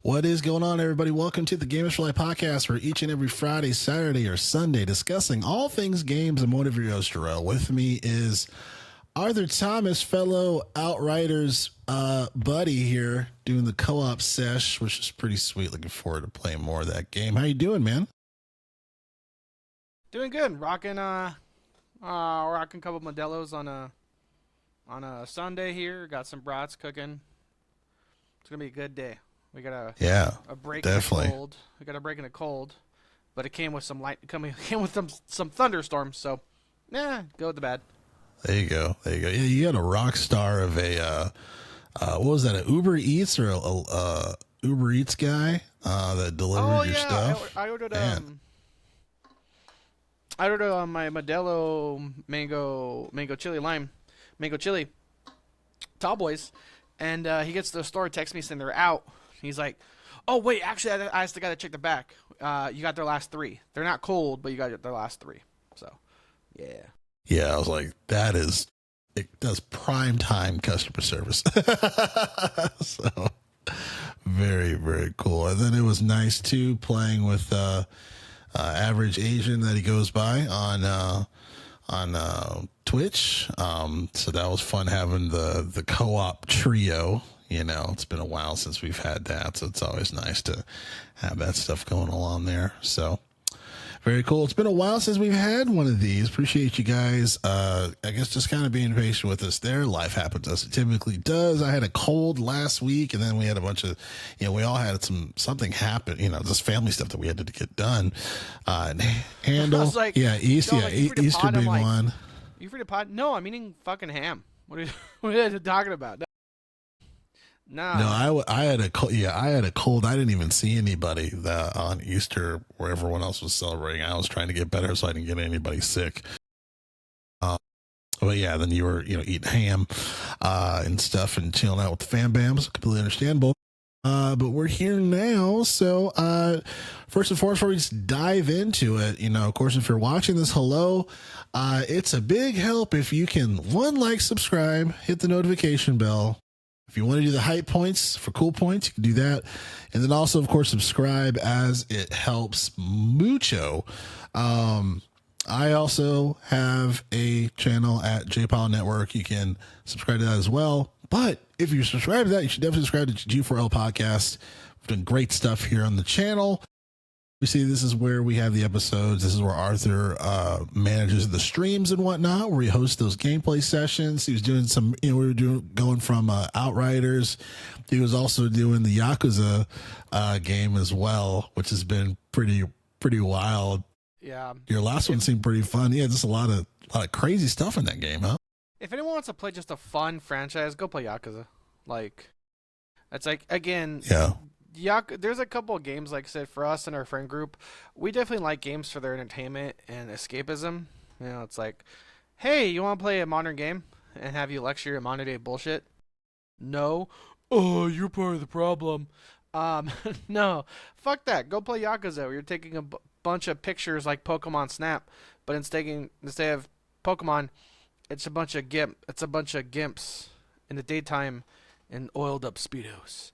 What is going on, everybody? Welcome to the Gamers for Life podcast, where each and every Friday, Saturday, or Sunday discussing all things games and motor videos. Terrell. With me is Arthur Thomas, fellow Outriders buddy here, doing the co-op sesh, which is pretty sweet. Looking forward to playing more of that game. How you doing, man? Doing good. Rocking a couple Modelo's on a Sunday here. Got some brats cooking. It's gonna be a good day. We got Yeah, a break definitely. in the cold. We got a break in the cold, but it came with came with some thunderstorms. So, go with the bad. There you go. There you go. Yeah, you had a rock star of a what was that? An Uber Eats or a Uber Eats guy that delivered your stuff. I ordered Man. my Modelo mango chili lime, mango chili, tall boys, and he gets to the store, texts me saying they're out. He's like, "Oh wait, actually, I still got to check the back. You got their last three. They're not cold, but you got their last three." So, yeah. Yeah, I was like, it does prime time customer service. So very, very cool. And then it was nice too playing with average Asian that he goes by on Twitch. So that was fun having the co-op trio. You know, it's been a while since we've had that, so it's always nice to have that stuff going along there. So very cool. It's been a while since we've had one of these. Appreciate you guys. I guess just kind of being patient with us there. Life happens as it typically does. I had a cold last week, and then we had a bunch of, we all had something happen, just family stuff that we had to get done. And handle. I was like, Easter, like, you free to Easter pod? I'm big like, one. You free to pod? No, I'm eating fucking ham. What are you, what are you talking about? No. No, I had a cold. Yeah, I had a cold. I didn't even see anybody on Easter where everyone else was celebrating. I was trying to get better so I didn't get anybody sick. But yeah, then you were, eating ham and stuff and chilling out with the fam bams. Completely understandable. But we're here now. So first and foremost, before we just dive into it, of course, if you're watching this, hello. It's a big help if you can, like, subscribe, hit the notification bell. If you want to do the hype points for cool points, you can do that. And then also, of course, subscribe, as it helps mucho. I also have a channel at JPOW Network. You can subscribe to that as well. But if you subscribe to that, you should definitely subscribe to G4L Podcast. We've done great stuff here on the channel. You see, this is where we have the episodes. This is where Arthur manages the streams and whatnot, where he hosts those gameplay sessions. He was doing some, we were going from Outriders. He was also doing the Yakuza game as well, which has been pretty wild. Yeah. Your last one seemed pretty fun. Yeah, just a lot of crazy stuff in that game, huh? If anyone wants to play just a fun franchise, go play Yakuza. Like, it's like, again, Yeah. There's a couple of games, like I said, for us and our friend group. We definitely like games for their entertainment and escapism. It's like, hey, you want to play a modern game and have you lecture your modern day bullshit? No. Oh, you're part of the problem. No. Fuck that. Go play Yakuza, where you're taking a bunch of pictures like Pokemon Snap, but instead of Pokemon, it's a bunch of gimps in the daytime in oiled up speedos.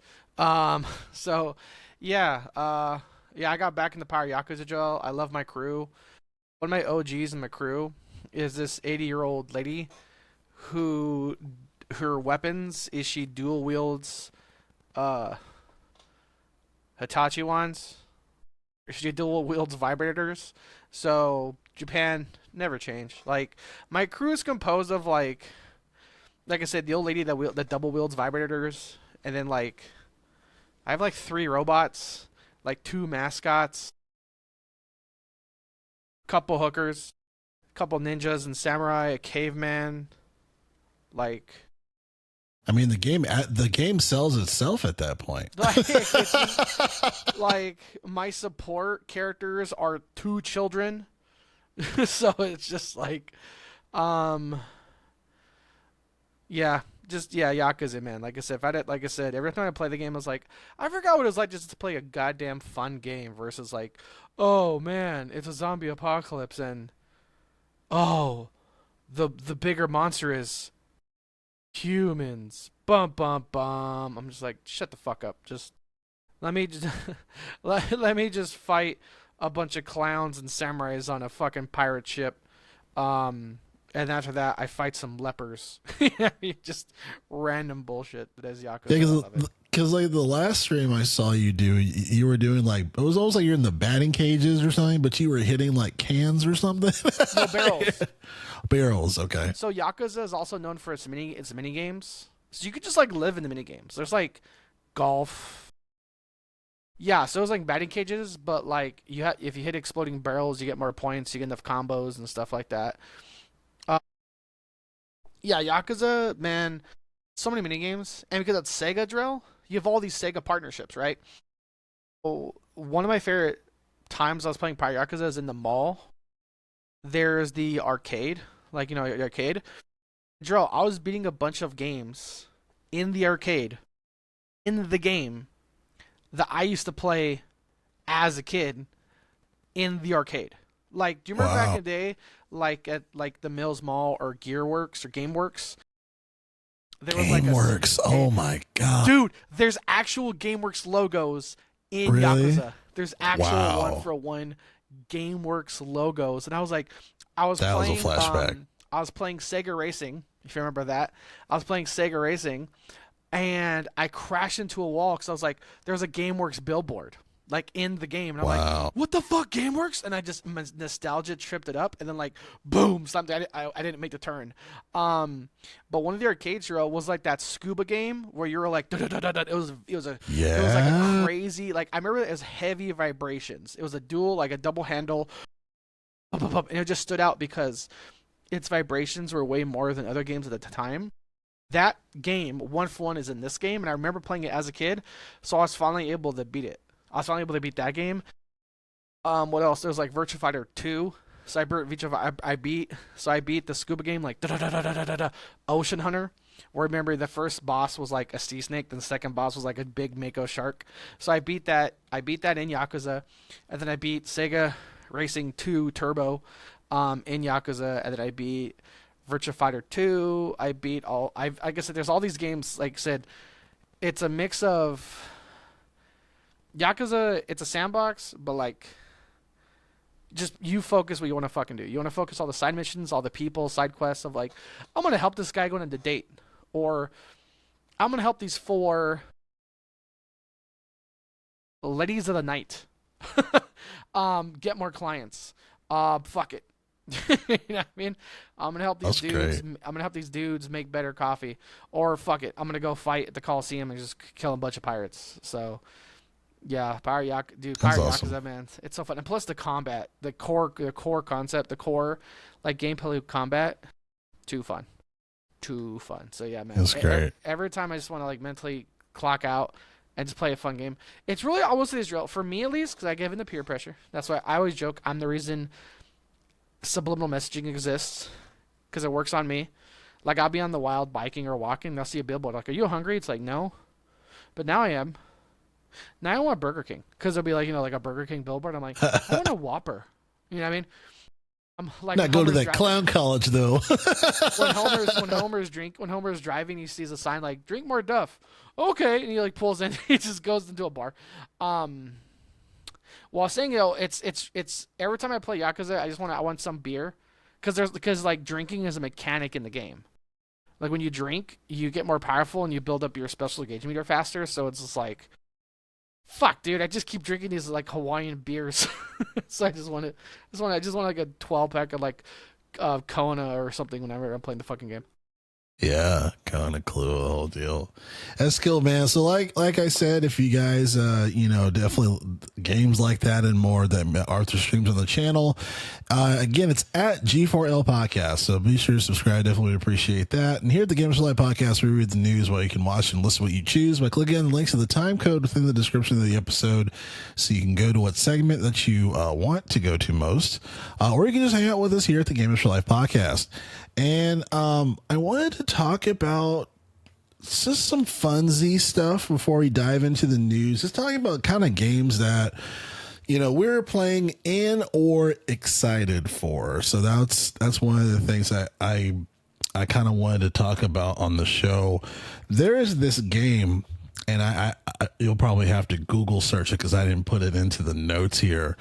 So, yeah, I got back in the Power Yakuza Joel. I love my crew. One of my OGs in my crew is this 80-year-old lady who, her weapons is she dual wields, Hitachi wands. She dual wields vibrators. So, Japan never changed. Like, my crew is composed of, like I said, the old lady that double wields vibrators, and then, like, I have like 3 robots, like 2 mascots, couple hookers, couple ninjas and samurai, a caveman. Like, I mean, the game sells itself at that point. like my support characters are 2 children, so it's just like, yeah. Yakuza, man. Like I said, every time I play the game, I was like, I forgot what it was like just to play a goddamn fun game versus like, oh man, it's a zombie apocalypse and oh, the bigger monster is humans. Bum bum bum. I'm just like, shut the fuck up. Just Let me just let me just fight a bunch of clowns and samurais on a fucking pirate ship. And after that, I fight some lepers. Just random bullshit that is Yeah, Yakuza. I love it. because like the last stream I saw you do, you were doing like it was almost like you're in the batting cages or something, but you were hitting like cans or something. No barrels. Barrels, okay. So Yakuza is also known for its mini games. So you could just like live in the mini games. There's like golf. Yeah, so it's like batting cages, but like if you hit exploding barrels, you get more points. You get enough combos and stuff like that. Uh, yeah, Yakuza, man, so many mini games, and because it's Sega drill, you have all these Sega partnerships, right? So one of my favorite times I was playing Pirate Yakuza is in the mall. There's the arcade, like the arcade. Drill, I was beating a bunch of games in the arcade, in the game that I used to play as a kid in the arcade. Like, do you remember back in Wow. the day, like at like the Mills Mall or Gearworks or GameWorks? There was like GameWorks. Oh my god. dude, there's actual GameWorks logos in Really? Yakuza. There's actual one Wow. for one GameWorks logos, and I was like, I was That was a playing, flashback. I was playing Sega Racing. If you remember that, I was playing Sega Racing, and I crashed into a wall because I was like, there was a GameWorks billboard like in the game, and I'm like, Wow. what the fuck, GameWorks? And I just nostalgia tripped it up, and then like boom, something I didn't make the turn. But one of the arcades hero was like that scuba game where you were like, it was like a Yeah. crazy like I remember it was heavy vibrations. It was a dual like a double handle, and it just stood out because its vibrations were way more than other games at the time. That game, 1 for 1, is in this game, and I remember playing it as a kid, so I was finally able to beat it. I was finally able to beat that game. What else? There was like Virtua Fighter 2. So I beat I beat the scuba game like Ocean Hunter. Where remember the first boss was like a sea snake, then the second boss was like a big mako shark. So I beat that. I beat that in Yakuza, and then I beat Sega Racing 2 Turbo, in Yakuza, and then I beat Virtua Fighter 2. I beat all. I guess there's all these games. Like I said, it's a mix of Yakuza. It's a sandbox, but like just you focus what you want to fucking do. You want to focus all the side missions, all the people, side quests of like, I'm gonna help this guy go on a date, or I'm gonna help these four ladies of the night, get more clients. Fuck it. You know what I mean? I'm gonna help these That's dudes. great. I'm gonna help these dudes make better coffee, or fuck it. I'm gonna go fight at the Coliseum and just kill a bunch of pirates. So yeah, That's Pirate awesome. Yakuza, man, it's so fun. And plus the combat, the core concept, the core like gameplay combat, too fun, too fun. So yeah, man, That's great. every time I just want to like mentally clock out and just play a fun game. It's really almost Israel for me at least because I give in the peer pressure. That's why I always joke I'm the reason subliminal messaging exists because it works on me. Like I'll be on the wild biking or walking, and I'll see a billboard like, "Are you hungry?" It's like no, but now I am. Now I want Burger King because it'll be like like a Burger King billboard. I'm like, I want a Whopper. You know what I mean? I'm like when Not go to Homer's that driving. clown college though. When Homer's driving, he sees a sign like "Drink more Duff." Okay, and he like pulls in. He just goes into a bar. Um, while saying it's every time I play Yakuza, I want some beer because like drinking is a mechanic in the game. Like when you drink, you get more powerful and you build up your special gauge meter faster. So it's just like fuck, dude, I just keep drinking these like Hawaiian beers. So I just want like a 12 pack of like Kona or something whenever I'm playing the fucking game. Yeah, kind of clue the whole deal. That's cool, man. So like I said, if you guys definitely games like that and more that Arthur streams on the channel. Again, it's at G4L Podcast. So be sure to subscribe. Definitely appreciate that. And here at the Gamers Live Podcast, we read the news while you can watch and listen to what you choose by clicking on the links to the time code within the description of the episode so you can go to what segment that you want to go to most. Or you can just hang out with us here at the Gamers for Life Podcast. And I wanted to talk about just some funsy stuff before we dive into the news. Just talking about kind of games that we're playing and or excited for. So that's one of the things that I kind of wanted to talk about on the show. There is this game, and you'll probably have to Google search it because I didn't put it into the notes here.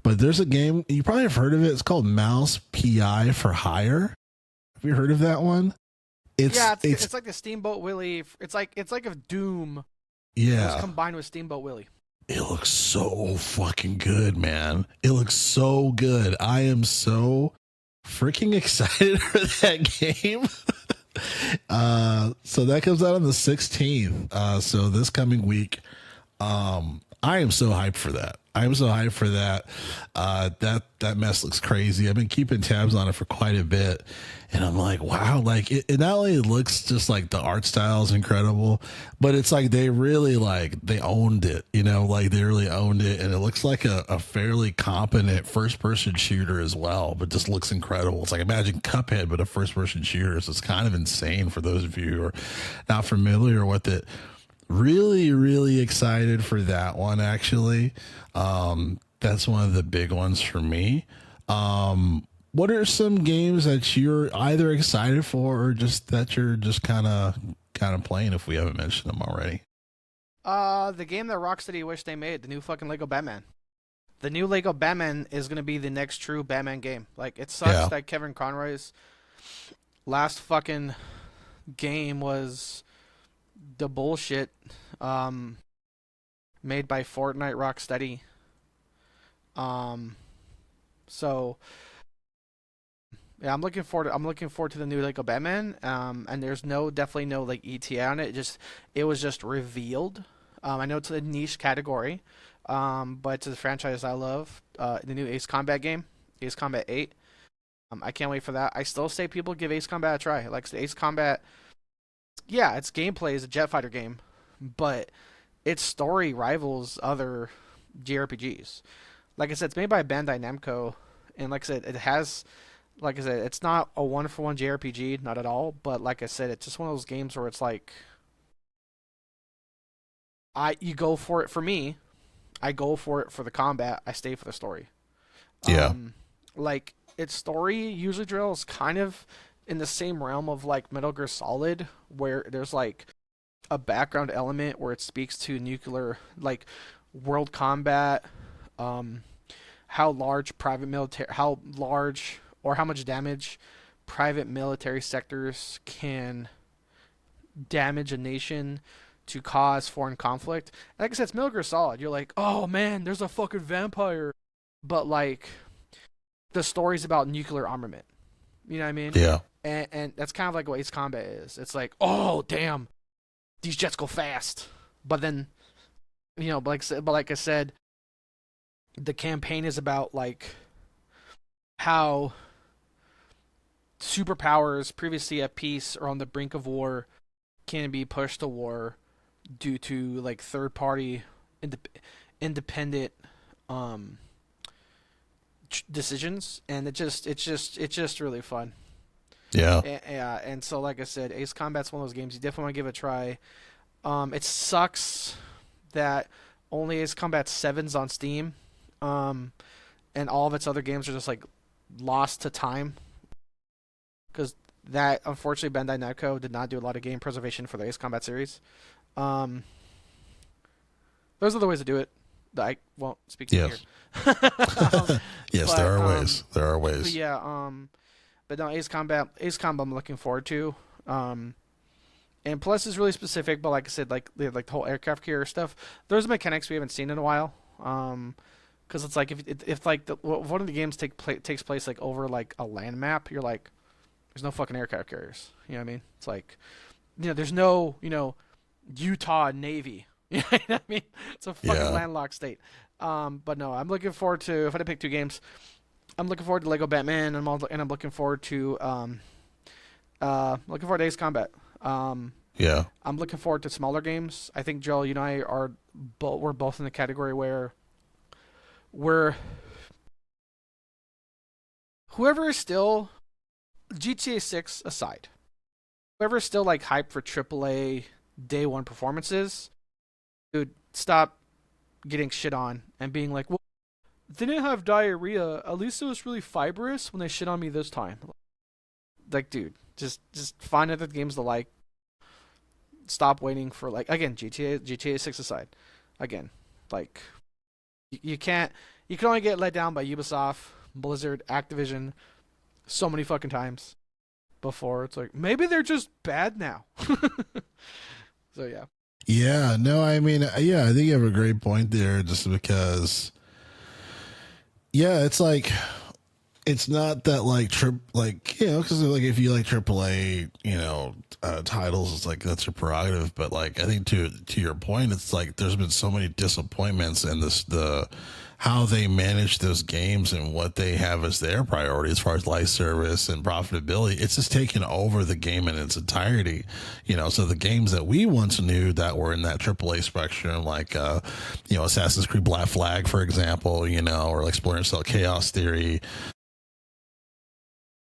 But there's a game you probably have heard of it. It's called Mouse PI for Hire. Have you heard of that one? Yeah, It's it's like the Steamboat Willie. It's like if Doom was yeah. combined with Steamboat Willie. It looks so fucking good, man. It looks so good. I am so freaking excited for that game. So that comes out on the 16th. So this coming week. I am so hyped for that. I am so hyped for that. That mess looks crazy. I've been keeping tabs on it for quite a bit, and I'm like, wow, like it not only looks just like the art style is incredible, but it's like they really they owned it, like they really owned it, and it looks like a fairly competent first person shooter as well, but just looks incredible. It's like imagine Cuphead, but a first person shooter. So it's kind of insane for those of you who are not familiar with it. Really, really excited for that one, actually. That's one of the big ones for me. What are some games that you're either excited for or just that you're just kind of playing if we haven't mentioned them already? The game that Rocksteady wished they made, the new fucking Lego Batman. The new Lego Batman is gonna be the next true Batman game. Like it sucks Yeah. that Kevin Conroy's last fucking game was the bullshit made by Fortnite Rocksteady. So yeah, I'm looking forward to the new Lego Batman. And there's definitely no like ETA on it. It was just revealed. I know it's a niche category, but it's a franchise I love. The new Ace Combat game, Ace Combat 8. I can't wait for that. I still say people give Ace Combat a try. Like Ace Combat, yeah, its gameplay is a jet fighter game, but its story rivals other JRPGs. Like I said, it's made by Bandai Namco, and like I said, it's not a one for one JRPG, not at all. But like I said, it's just one of those games where it's like, you go for it. For me, I go for it for the combat. I stay for the story. Yeah. Like its story usually drills kind of in the same realm of like Metal Gear Solid, where there's like a background element where it speaks to nuclear, like world combat, um, how large or how much damage private military sectors can damage a nation to cause foreign conflict. Like I said, it's Metal Gear Solid. You're like, oh man, there's a fucking vampire, but like the story's about nuclear armament. You know what I mean? Yeah. And that's kind of like what Ace Combat is. It's like, oh damn, these jets go fast. But then, but like I said, the campaign is about like how superpowers previously at peace or on the brink of war can be pushed to war due to like third party independent um decisions, and it's just really fun. Yeah. Yeah, and so like I said, Ace Combat's one of those games you definitely want to give a try. It sucks that only Ace Combat 7's on Steam, um, and all of its other games are just like lost to time because that unfortunately Bandai Namco did not do a lot of game preservation for the Ace Combat series. Um, there's other ways to do it that I won't speak to Yes. here. Yes, but, there are ways. There are but ways. yeah, but no, Ace Combat, I'm looking forward to. And plus is really specific, but like I said, like they have like the whole aircraft carrier stuff. There's mechanics we haven't seen in a while. Because it's like if like one of the games takes place like over like a land map, you're like, there's no fucking aircraft carriers. You know what I mean? It's like, there's no Utah Navy. You know what I mean? It's a fucking Yeah. landlocked state. But no, I'm looking forward to, if I had to pick two games, I'm looking forward to Lego Batman, and I'm looking forward to Ace Combat. Yeah. I'm looking forward to smaller games. I think Joel, you and I we're both in the category where we're whoever is still GTA 6 aside, whoever is still like hyped for AAA day one performances, dude, stop getting shit on and being like, well, they didn't have diarrhea. At least it was really fibrous when they shit on me this time. Like, dude, just find other games to like. stop waiting for like again GTA 6 aside. Again, like you can't you can only get let down by Ubisoft, Blizzard, Activision so many fucking times before it's like maybe they're just bad now. So yeah. Yeah, no, I mean, yeah, I think you have a great point there, just because, yeah, it's like, it's not that like because like if you like AAA, titles, it's like that's your prerogative. But like I think to your point, it's like there's been so many disappointments in the how they manage those games and what they have as their priority as far as life service and profitability. It's just taken over the game in its entirety. So the games that we once knew that were in that AAA spectrum, like Assassin's Creed Black Flag, for example, or like Splinter Cell Chaos Theory,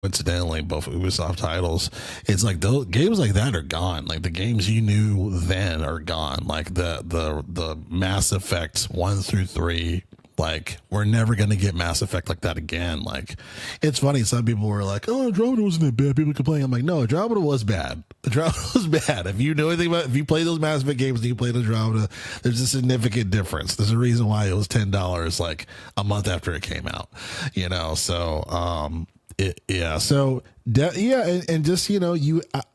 coincidentally both Ubisoft titles, it's like those games like that are gone. Like the games you knew then are gone. Like the Mass Effect 1 through 3, like we're never going to get Mass Effect like that again. Like it's funny, some people were like, oh, Andromeda wasn't that bad, people complaining. I'm like, no, Andromeda was bad. Andromeda was bad. If you know anything about, if you play those Mass Effect games and you played Andromeda, there's a significant difference. There's a reason why it was $10 like a month after it came out, and just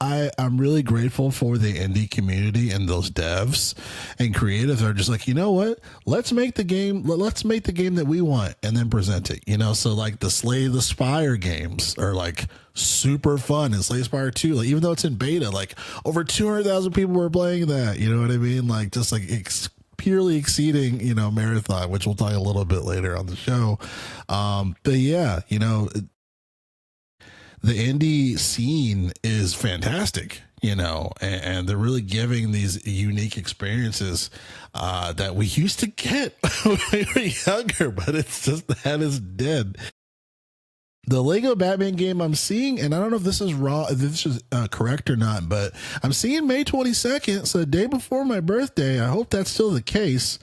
I'm really grateful for the indie community and those devs and creatives are just like, you know what, let's make the game that we want and then present it. So like the Slay the Spire games are like super fun, and Slay the Spire 2, like even though it's in beta, like over 200,000 people were playing that. You know what I mean? Like just like purely exceeding Marathon, which we'll talk a little bit later on the show. But yeah, the indie scene is fantastic, and they're really giving these unique experiences that we used to get when we were younger, but it's just that is dead. The Lego Batman game I'm seeing, and I don't know if this is correct or not, but I'm seeing May 22nd, so the day before my birthday. I hope that's still the case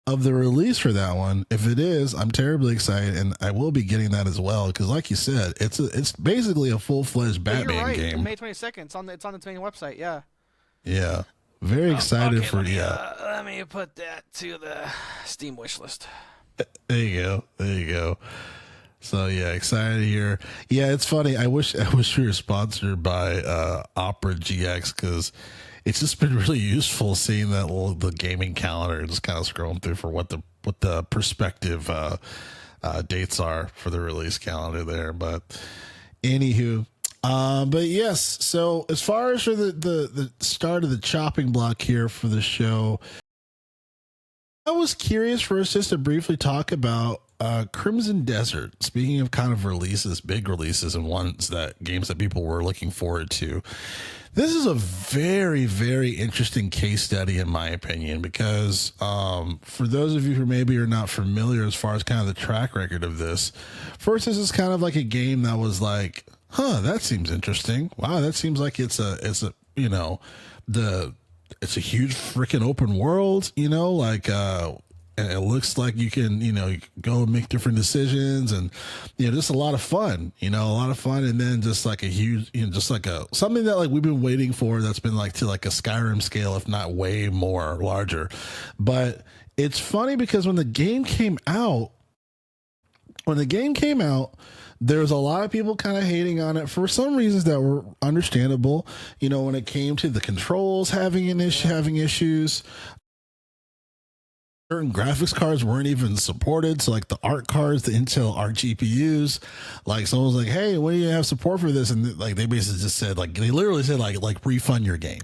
of the release for that one. If it is, I'm terribly excited, and I will be getting that as well, because like you said, it's basically a full-fledged Batman you're right. game. May 22nd. It's on the main website. Yeah, very excited okay, for let me put that to the Steam wish list. There you go. So yeah, excited to hear. Yeah, it's funny. I wish we were sponsored by Opera GX, because it's just been really useful seeing that the gaming calendar, just kind of scrolling through for what the prospective dates are for the release calendar there. But anywho, but yes. So as far as for the start of the chopping block here for the show, I was curious for us just to briefly talk about Crimson Desert. Speaking of kind of releases, big releases, and games that people were looking forward to. This is a very, very interesting case study, in my opinion, because for those of you who maybe are not familiar as far as kind of the track record of this, first, this is kind of like a game that was like, that seems interesting. Wow, that seems like it's a it's a huge freaking open world, and it looks like you can, go and make different decisions, and, just a lot of fun, and then just like a huge, just like something that like we've been waiting for, that's been like to like a Skyrim scale, if not way more larger. But it's funny because when the game came out, there's a lot of people kind of hating on it for some reasons that were understandable. When it came to the controls having issues, certain graphics cards weren't even supported. So like the ARC cards, the Intel ARC GPUs, like someone was like, hey, when do you have support for this? And like they basically just said, like they literally said like refund your game,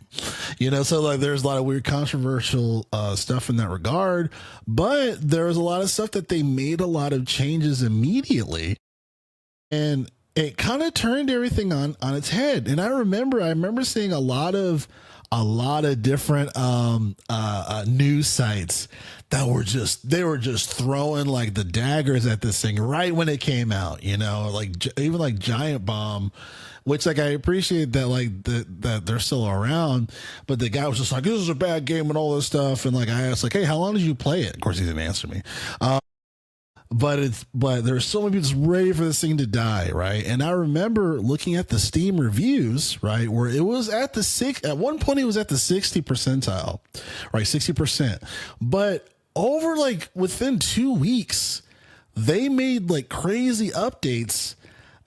so like there's a lot of weird controversial stuff in that regard. But there was a lot of stuff that they made a lot of changes immediately, and it kind of turned everything on its head. And I remember seeing a lot of different news sites that were just throwing like the daggers at this thing right when it came out, like even like Giant Bomb, which like I appreciate that like that they're still around, but the guy was just like, this is a bad game and all this stuff. And like I asked like, hey, how long did you play it? Of course he didn't answer me. but there's so many people just ready for this thing to die, right? And I remember looking at the Steam reviews, right, where it was at one point it was at the 60 percentile, right, 60%. But over like within 2 weeks, they made like crazy updates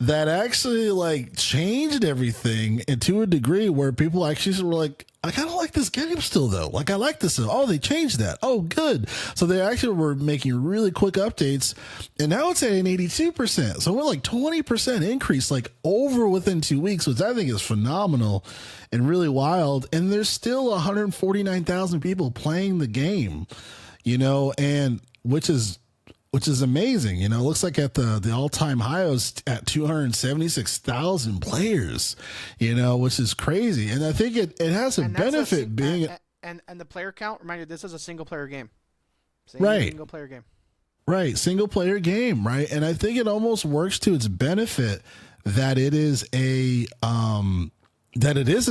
that actually like changed everything, and to a degree where people actually were like, I kind of like this game still though. Like I like this. Oh, they changed that. Oh, good. So they actually were making really quick updates, and now it's at an 82%. So we're like 20% increase, like over within 2 weeks, which I think is phenomenal and really wild. And there's still 149,000 people playing the game, and which is amazing. It looks like at the all-time high was at 276,000 players, which is crazy. And I think it has a And that's a benefit being and the player count. Reminder: this is a single player game. right, Single player game. right, single player game, right? And I think it almost works to its benefit that it is a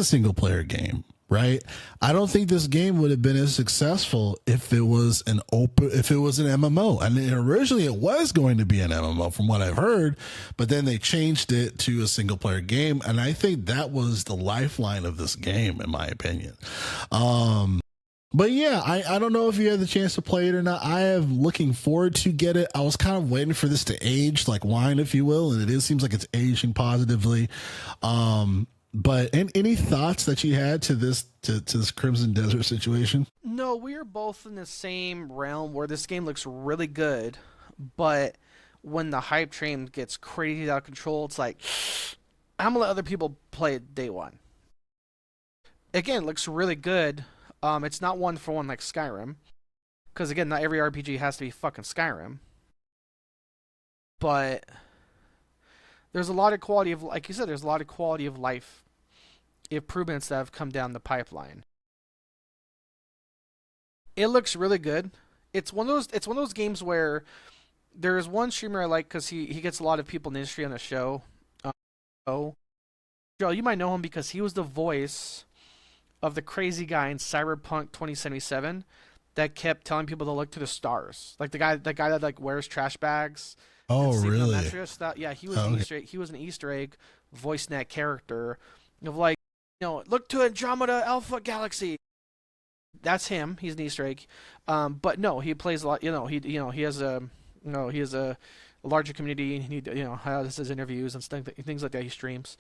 single player game. Right. I don't think this game would have been as successful if it was an MMO. And originally it was going to be an MMO from what I've heard, but then they changed it to a single player game. And I think that was the lifeline of this game, in my opinion. But yeah, I don't know if you had the chance to play it or not. I am looking forward to get it. I was kind of waiting for this to age like wine, if you will. And seems like it's aging positively. But any thoughts that you had to this Crimson Desert situation? No, we are both in the same realm where this game looks really good, but when the hype train gets crazy out of control, it's like I'm gonna let other people play it day one. Again, it looks really good. It's not one for one like Skyrim, because again, not every RPG has to be fucking Skyrim. But there's a lot of quality of, like you said, there's a lot of quality of life improvements that have come down the pipeline. It looks really good. It's one of those games where there is one streamer I like because he gets a lot of people in the industry on the show. Oh, Joe, you might know him because he was the voice of the crazy guy in Cyberpunk 2077 that kept telling people to look to the stars. Like the guy that like wears trash bags and Oh, sleeping on really? mattress. That, yeah, he was Oh, an okay. Easter egg. He was an Easter egg voicing that character of like, look to Andromeda Alpha Galaxy. That's him. He's an Easter egg. But no, he plays a lot. He has a larger community, and he has his interviews and things like that. He streams.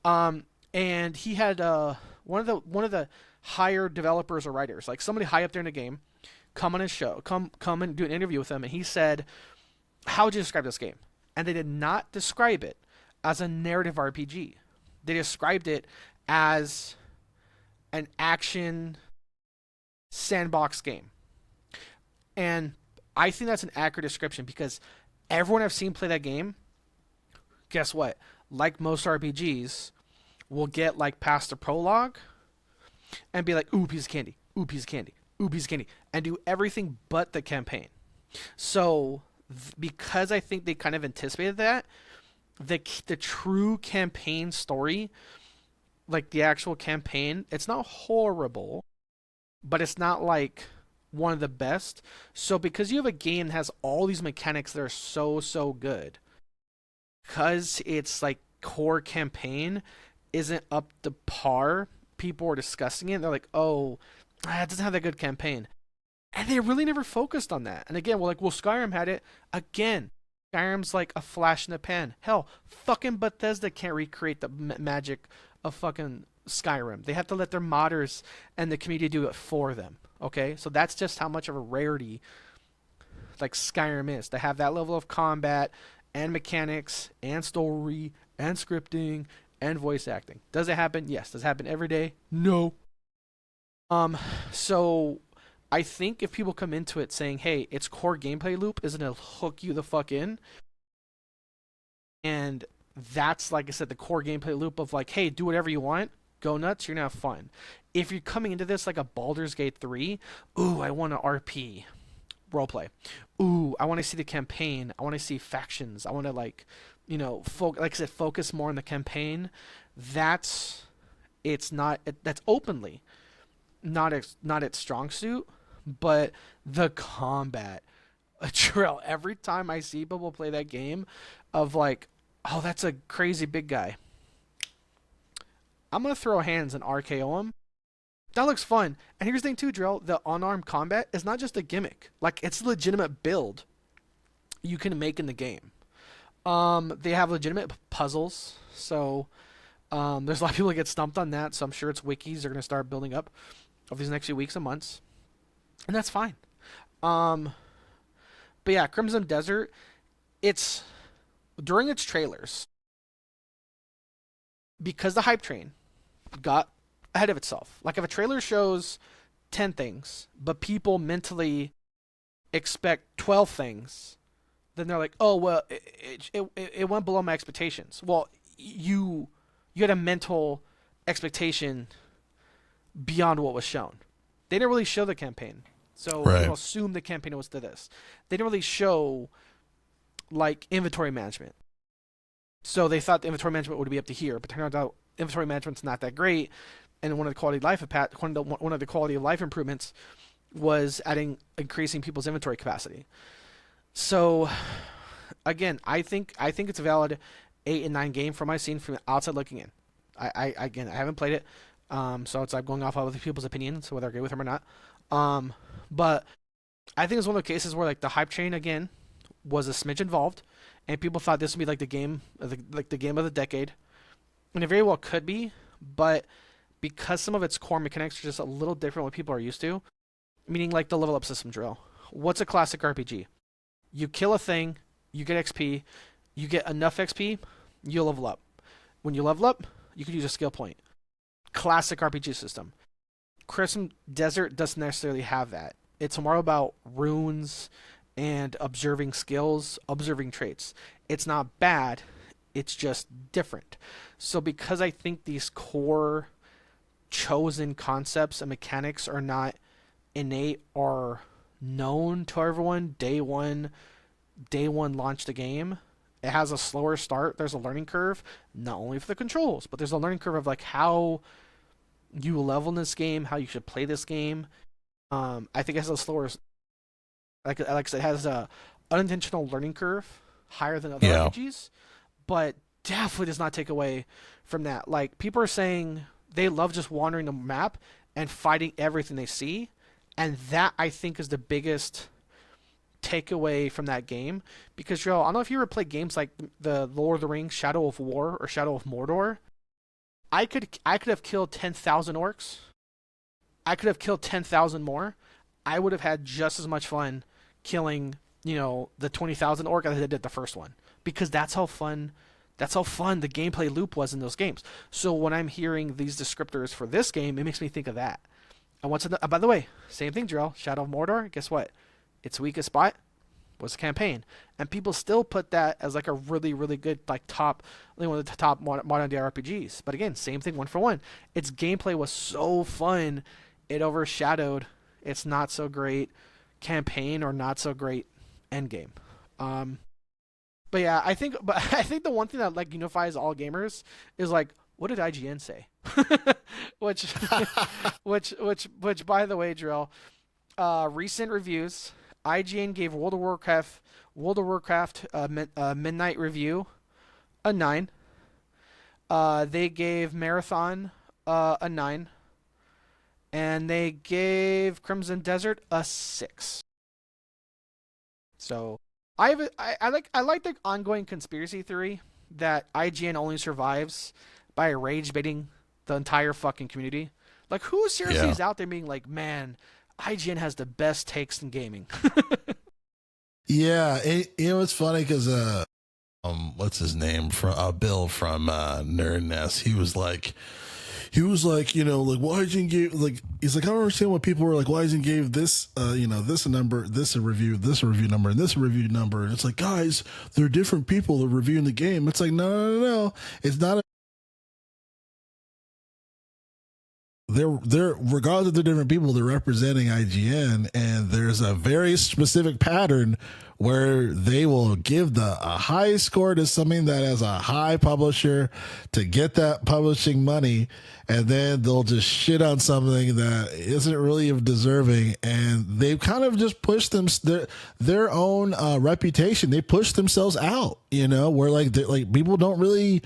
And he had one of the higher developers or writers, like somebody high up there in the game, come on his show, come and do an interview with him, and he said, "How would you describe this game?" And they did not describe it as a narrative RPG. They described it as an action sandbox game. And I think that's an accurate description because everyone I've seen play that game, guess what? Like most RPGs, will get like past the prologue and be like, ooh, piece of candy, ooh, piece of candy, ooh, piece of candy, and do everything but the campaign. So, because I think they kind of anticipated that, the true campaign story, like the actual campaign, it's not horrible, but it's not like one of the best. So because you have a game that has all these mechanics that are so good, because it's like core campaign isn't up to par, people are discussing it. They're like, oh, it doesn't have that good campaign. And they really never focused on that. And again, we're like, well, Skyrim had it. Again, Skyrim's like a flash in the pan. Hell, fucking Bethesda can't recreate the magic of fucking Skyrim. They have to let their modders and the community do it for them. Okay? So that's just how much of a rarity like Skyrim is. To have that level of combat and mechanics and story and scripting and voice acting. Does it happen? Yes. Does it happen every day? No. So I think if people come into it saying, hey, its core gameplay loop is gonna hook you the fuck in, and that's, like I said, the core gameplay loop of like, hey, do whatever you want, go nuts, you're gonna have fun. If you're coming into this like a Baldur's Gate 3, ooh, I want to RP roleplay. Ooh, I want to see the campaign. I want to see factions. I want to like, like I said, focus more on the campaign. That's it's not that's openly not its strong suit, but the combat. Trill. Every time I see people play that game, of like, oh, that's a crazy big guy. I'm gonna throw hands and RKO him. That looks fun. And here's the thing too, Drill. The unarmed combat is not just a gimmick. Like it's a legitimate build you can make in the game. They have legitimate puzzles, so there's a lot of people that get stumped on that. So I'm sure it's wikis are gonna start building up over these next few weeks and months, and that's fine. Um, but yeah, Crimson Desert. It's during its trailers because the hype train got ahead of itself. Like if a trailer shows 10 things, but people mentally expect 12 things, then they're like, "Oh, well, it went below my expectations." Well, you had a mental expectation beyond what was shown. They didn't really show the campaign. So Right. people assume the campaign was to this. They didn't really show like inventory management. So they thought the inventory management would be up to here, but turned out inventory management's not that great. And one of the one of the quality of life improvements was increasing people's inventory capacity. So again, I think it's a valid 8 and 9 game from my scene from outside looking in. I haven't played it, so it's like going off of other people's opinions, whether I agree with them or not. Um, but I think it's one of the cases where like the hype train again was a smidge involved, and people thought this would be like the game of the decade, and it very well could be, but because some of its core mechanics are just a little different what people are used to, meaning like the level up system drill. What's a classic RPG? You kill a thing, you get XP, you get enough XP, you level up. When you level up, you can use a skill point. Classic RPG system. Crimson Desert doesn't necessarily have that. It's more about runes and observing skills, observing traits. It's not bad, it's just different. So because I think these core chosen concepts and mechanics are not innate or known to everyone day one launch the game, it has a slower start. There's a learning curve, not only for the controls, but there's a learning curve of like how you level in this game, how you should play this game. I think it has a slower, like I said, it has a unintentional learning curve higher than other Yeah. RPGs, but definitely does not take away from that. Like people are saying they love just wandering the map and fighting everything they see, and that I think is the biggest takeaway from that game. Because Joe, I don't know if you ever played games like the Lord of the Rings, Shadow of War, or Shadow of Mordor. I could have killed 10,000 orcs. I could have killed 10,000 more. I would have had just as much fun killing, the 20,000 orc as I did the first one, because that's how fun the gameplay loop was in those games. So when I'm hearing these descriptors for this game, it makes me think of that. And by the way, same thing, Drill. Shadow of Mordor. Guess what? Its weakest spot was the campaign, and people still put that as like a really, really good one of the top modern day RPGs. But again, same thing, one for one. Its gameplay was so fun, it overshadowed its not so great campaign or not so great end game. Um, but yeah, I think the one thing that like unifies all gamers is like, what did IGN say? which, which, by the way, Drill, recent reviews. IGN gave World of Warcraft Midnight Review a 9. They gave Marathon a 9, and they gave Crimson Desert a 6. So I like the ongoing conspiracy theory that IGN only survives by rage baiting the entire fucking community. Like who seriously Yeah. is out there being like, man, IGN has the best takes in gaming? Yeah. It's funny because what's his name from Bill from Nerd Nest. He was like, like why didn't give like he's like I don't understand why people were like why isn't gave this this a number, this a review number, and this a review number, and it's like guys, they're different people that are reviewing the game. It's like no, it's not they're regardless of the different people, they're representing IGN, and there's a very specific pattern where they will give a high score to something that has a high publisher to get that publishing money, and then they'll just shit on something that isn't really deserving, and they've kind of just pushed their own reputation. They push themselves out, where like people don't really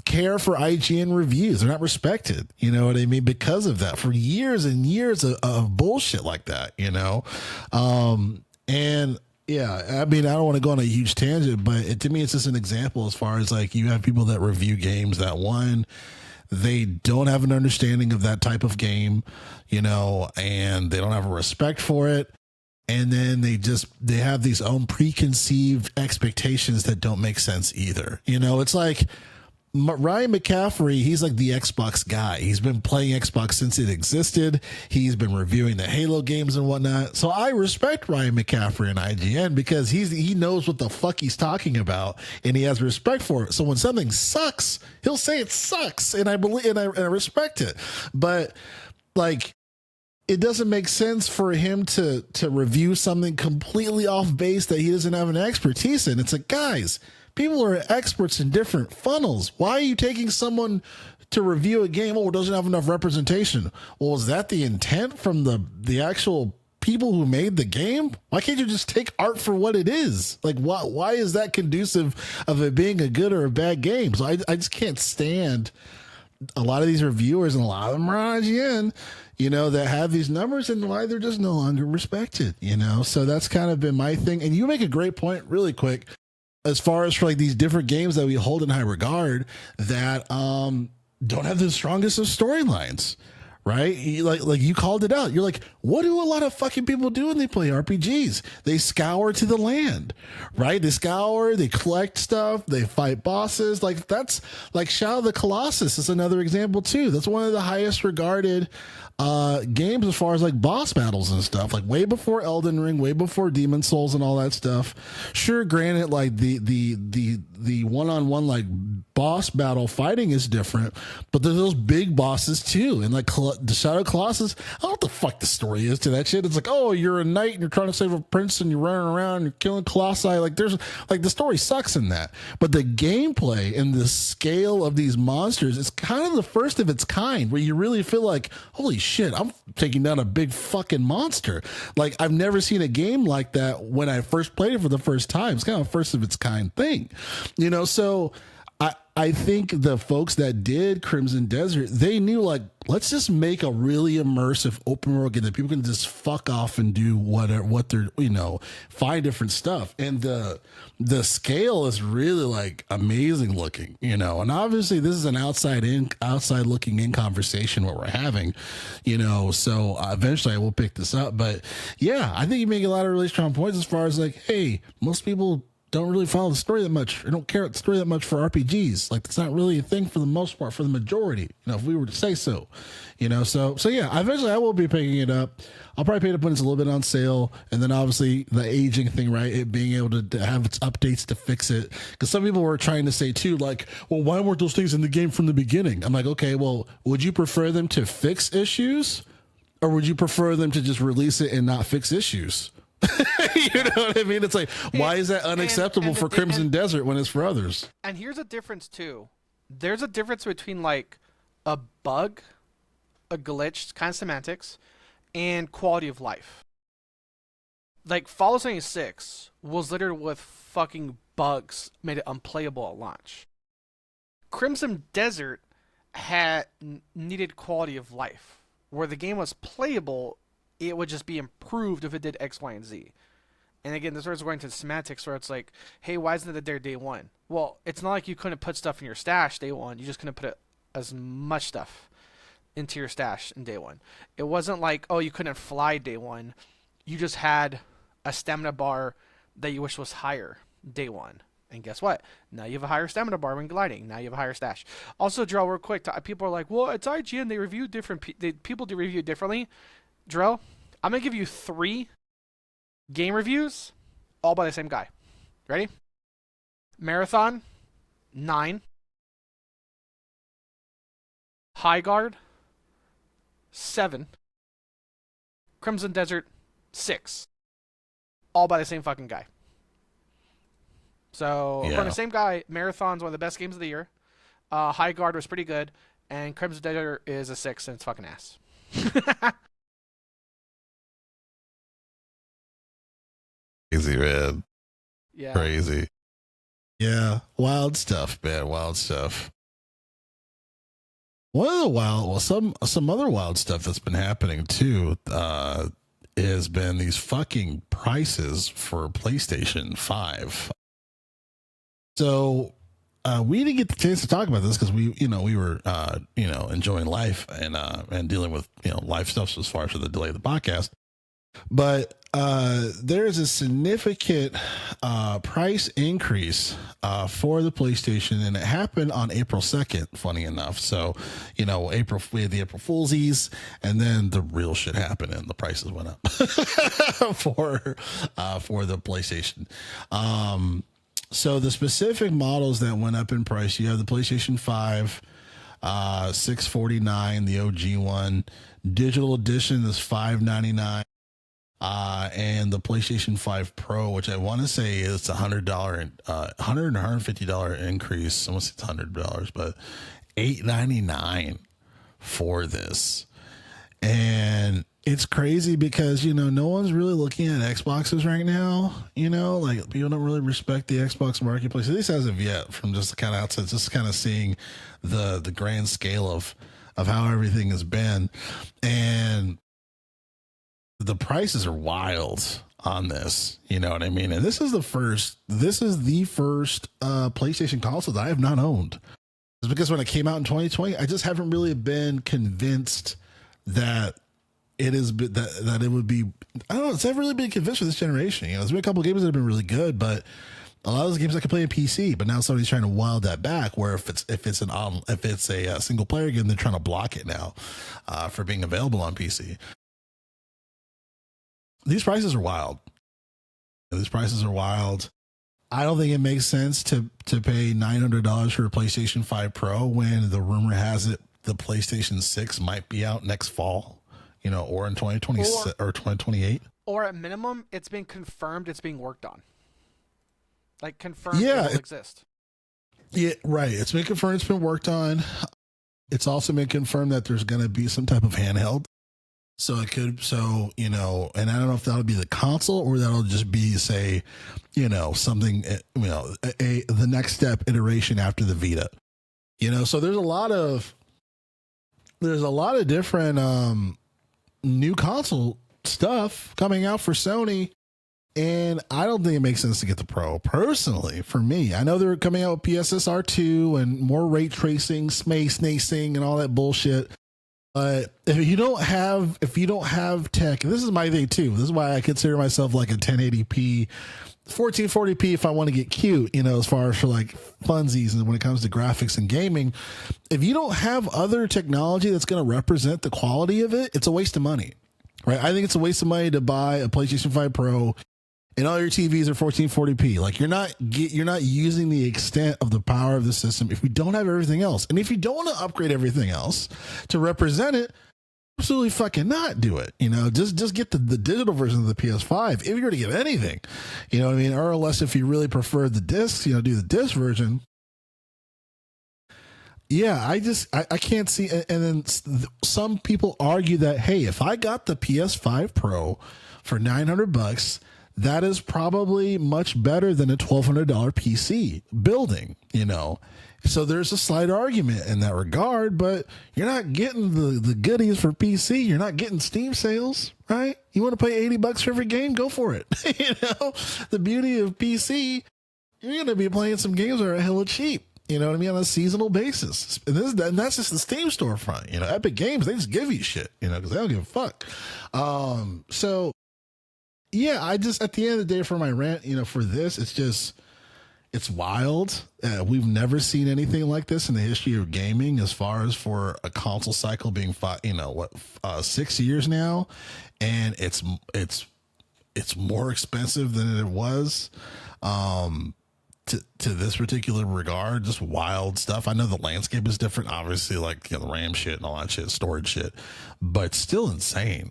care for IGN reviews. They're not respected, you know what I mean, because of that, for years and years of bullshit like that, and yeah, I mean, I don't want to go on a huge tangent, but to me, it's just an example as far as like you have people that review games that, one, they don't have an understanding of that type of game, and they don't have a respect for it. And then they have these own preconceived expectations that don't make sense either. It's like Ryan McCaffrey, he's like the Xbox guy. He's been playing Xbox since it existed. He's been reviewing the Halo games and whatnot. So I respect Ryan McCaffrey and IGN because he knows what the fuck he's talking about, and he has respect for it. So when something sucks, he'll say it sucks, and I believe and I respect it. But like, it doesn't make sense for him to review something completely off base that he doesn't have an expertise in. It's like, guys, people are experts in different funnels. Why are you taking someone to review a game? Oh, it doesn't have enough representation. Well, is that the intent from the actual people who made the game? Why can't you just take art for what it is? Like, why is that conducive of it being a good or a bad game? So I just can't stand a lot of these reviewers, and a lot of them are on IGN, that have these numbers, and why they're just no longer respected, So that's kind of been my thing. And you make a great point really quick as far as for like these different games that we hold in high regard that don't have the strongest of storylines, right? Like you called it out. You're like, what do a lot of fucking people do when they play RPGs? They scour to the land, right? They scour, they collect stuff, they fight bosses. Like that's like Shadow of the Colossus is another example too. That's one of the highest regarded games as far as like boss battles and stuff, like way before Elden Ring, way before Demon Souls and all that stuff. Sure, granted, like the one-on-one like boss battle fighting is different, but there's those big bosses too. And like the Shadow Colossus, I don't know what the fuck the story is to that shit. It's like, oh, you're a knight and you're trying to save a prince and you're running around and you're killing colossi. Like there's like the story sucks in that, but the gameplay and the scale of these monsters is kind of the first of its kind, where you really feel like, holy shit, I'm taking down a big fucking monster. Like I've never seen a game like that when I first played it for the first time. It's kind of a first of its kind thing, so I think the folks that did Crimson Desert, they knew, like, let's just make a really immersive open world game that people can just fuck off and do what they're, find different stuff. And the scale is really like amazing looking, and obviously this is an outside looking in conversation what we're having, so eventually I will pick this up. But yeah, I think you make a lot of really strong points as far as like, hey, most people don't really follow the story that much, or don't care about the story that much for RPGs. Like, it's not really a thing for the most part, for the majority, if we were to say so, so yeah, eventually I will be picking it up. I'll probably pick it up when it's a little bit on sale. And then obviously the aging thing, right? It being able to have its updates to fix it. Because some people were trying to say too, like, well, why weren't those things in the game from the beginning? I'm like, okay, well, would you prefer them to fix issues, or would you prefer them to just release it and not fix issues? You know what I mean? It's like, why is that unacceptable for Crimson Desert when it's for others? And here's a difference too. There's a difference between like a bug, a glitch, kind of semantics, and quality of life. Like Fallout 76 was littered with fucking bugs, made it unplayable at launch. Crimson Desert had needed quality of life, where the game was playable. It would just be improved if it did X, Y, and Z. And again, this is going to semantics where it's like, hey, why isn't it there day one? Well, it's not like you couldn't put stuff in your stash day one. You just couldn't put as much stuff into your stash in day one. It wasn't like, oh, you couldn't fly day one. You just had a stamina bar that you wish was higher day one. And guess what? Now you have a higher stamina bar when gliding. Now you have a higher stash. Also, Drell, real quick, people are like, well, it's IGN. They review different. People do review differently. Drell, I'm going to give you 3 game reviews, all by the same guy. Ready? Marathon, 9. High Guard, 7, Crimson Desert 6, all by the same fucking guy. So according to Yeah. the same guy, Marathon's one of the best games of the year. High Guard was pretty good, and Crimson Desert is a 6, and it's fucking ass. Crazy, man. Yeah. Crazy. Yeah. Wild stuff, man. Wild stuff. One of the wild, well, some other wild stuff that's been happening too, has been these fucking prices for PlayStation 5. So we didn't get the chance to talk about this because we were enjoying life and dealing with life stuff as far as the delay of the podcast. But there's a significant price increase for the PlayStation, and it happened on April 2nd, funny enough. So, we had the April Foolsies, and then the real shit happened, and the prices went up for the PlayStation. So the specific models that went up in price, you have the PlayStation 5, $649, the OG one. Digital edition is $599. And the PlayStation 5 Pro, which I want to say is $150 increase. I want to say it's $100, but $899 for this. And it's crazy because, no one's really looking at Xboxes right now. Like people don't really respect the Xbox marketplace, at least as of yet, from just kind of outside, just kind of seeing the grand scale of how everything has been. And the prices are wild on this. You know what I mean? And this is the first PlayStation console that I have not owned. It's because when it came out in 2020, I just haven't really been convinced that it is that it would be. I don't know. It's never really been convinced for this generation. There's been a couple of games that have been really good, but a lot of those games I can play on PC. But now somebody's trying to wild that back. Where if it's a single player game, they're trying to block it now for being available on PC. These prices are wild. These prices are wild. I don't think it makes sense to pay $900 for a PlayStation 5 Pro when the rumor has it the PlayStation 6 might be out next fall, or in 2020 or 2028. Or at minimum, it's been confirmed it's being worked on. Like confirmed it will exist. Yeah, right. It's been confirmed it's been worked on. It's also been confirmed that there's going to be some type of handheld. So it could, and I don't know if that'll be the console or that'll just be, say, something, the next step iteration after the Vita, so there's a lot of different new console stuff coming out for Sony. And I don't think it makes sense to get the Pro personally for me. I know they're coming out with PSSR 2 and more ray tracing, space nacing and all that bullshit. But if you don't have tech, and this is my thing too. This is why I consider myself like a 1080p, 1440p if I want to get cute, as far as for like funsies and when it comes to graphics and gaming. If you don't have other technology that's going to represent the quality of it, it's a waste of money, right? I think it's a waste of money to buy a PlayStation 5 Pro and all your TVs are 1440p. Like you're not using the extent of the power of the system if we don't have everything else. And if you don't want to upgrade everything else to represent it, absolutely fucking not do it. Just get the digital version of the PS5 if you're going to get anything. You know what I mean? Or unless if you really prefer the discs, do the disc version. Yeah, I can't see. And then some people argue that, hey, if I got the PS5 Pro for $900, that is probably much better than a $1,200 PC building, So there's a slight argument in that regard, but you're not getting the goodies for PC. You're not getting Steam sales, right? You want to pay $80 for every game? Go for it. The beauty of PC, you're going to be playing some games that are hella cheap. You know what I mean? On a seasonal basis. And that's just the Steam storefront. Epic Games, they just give you shit, because they don't give a fuck. So yeah, I just, at the end of the day for my rant, for this, it's wild. We've never seen anything like this in the history of gaming as far as for a console cycle being 6 years now. And it's more expensive than it was. to this particular regard, just wild stuff. I know the landscape is different, obviously, like the RAM shit and all that shit, storage shit, but still insane.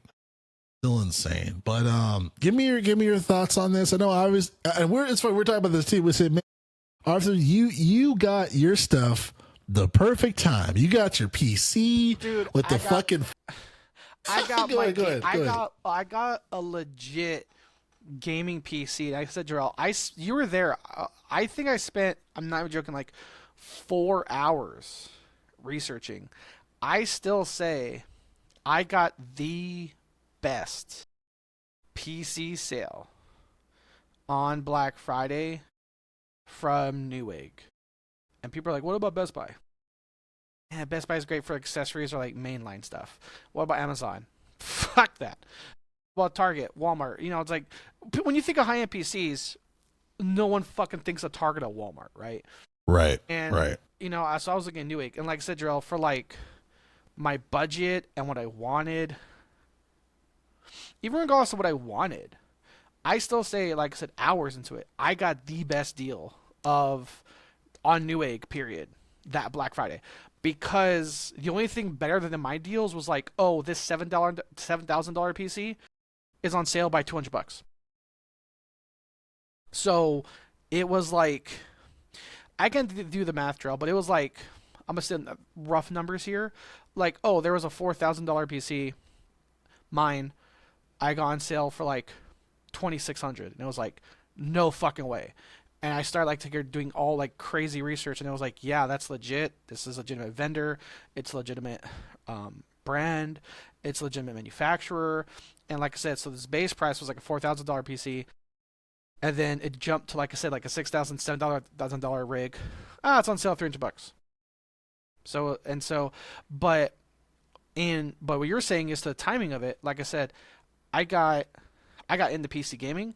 Still insane. But give me your thoughts on this. I know I was, and it's funny, we're talking about this too. We said, man, Arthur, you got your stuff the perfect time. You got your PC, dude, with the fucking. I got go ahead. I got a legit gaming PC. And I said, Jarrell, you were there. I think I spent, I'm not joking, like 4 hours researching. I still say I got the best PC sale on Black Friday from Newegg. And people are like, what about Best Buy? Yeah, Best Buy is great for accessories or like mainline stuff. What about Amazon? Fuck that. Well, Target, Walmart, it's like when you think of high-end PCs, no one fucking thinks of Target or Walmart, right? Right. And right. So I was looking at Newegg, and like I said, Jarrell, for like my budget and what I wanted, even regardless of what I wanted, I still say, like I said, hours into it, I got the best deal on Newegg, period, that Black Friday. Because the only thing better than my deals was like, oh, this $7,000 PC is on sale by $200. So it was like, I can do the math, Drill, but it was like, I'm gonna say rough numbers here. Like, oh, there was a $4,000 PC, mine, I got on sale for like $2,600, and it was like, no fucking way. And I started like doing all like crazy research, and it was like, yeah, that's legit. This is a legitimate vendor. It's a legitimate brand. It's a legitimate manufacturer. And like I said, so this base price was like a $4,000 PC, and then it jumped to, like I said, like a $6,000, $7,000 rig. It's on sale $300. But what you're saying is the timing of it. Like I said, I got into PC gaming,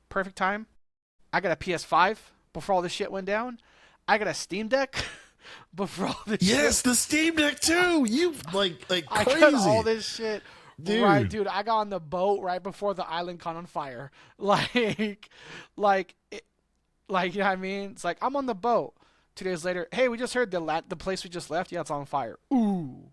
perfect time. I got a PS5 before all this shit went down. I got a Steam Deck before all this shit. Yes, the Steam Deck too. You like crazy. I got all this shit. Dude. Right, dude. I got on the boat right before the island caught on fire. Like, you know what I mean? It's like, I'm on the boat. 2 days later, hey, we just heard the place we just left, yeah, it's on fire. Ooh.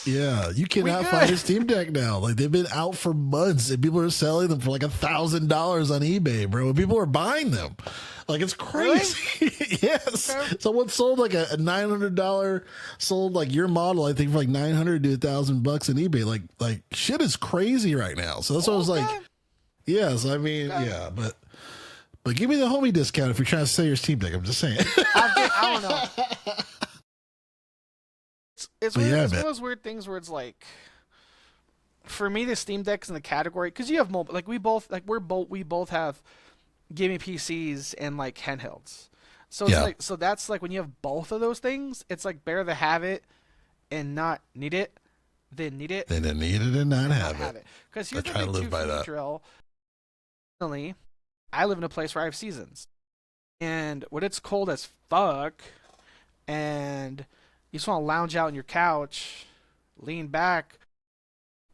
Yeah, you cannot find a Steam Deck now. Like, they've been out for months, and people are selling them for like $1,000 on eBay, bro. And people are buying them. Like, it's crazy. Really? Yes. Okay. Someone sold like a $900, sold like your model, I think, for like $900 to $1,000 on eBay. Like shit is crazy right now. So that's what I was like. Yes, I mean, yeah, but give me the homie discount if you're trying to sell your Steam Deck. I'm just saying. I don't know. It's one of those weird things where it's like, for me, the Steam Deck's in the category because you have mobile. Like we both have gaming PCs and like handhelds. So it's that's like when you have both of those things, it's like better to have it and not need it than need it. Than need it and not have it. Because here's the thing too, for me, Drill. Personally, I live in a place where I have seasons, and when it's cold as fuck, and you just want to lounge out on your couch, lean back,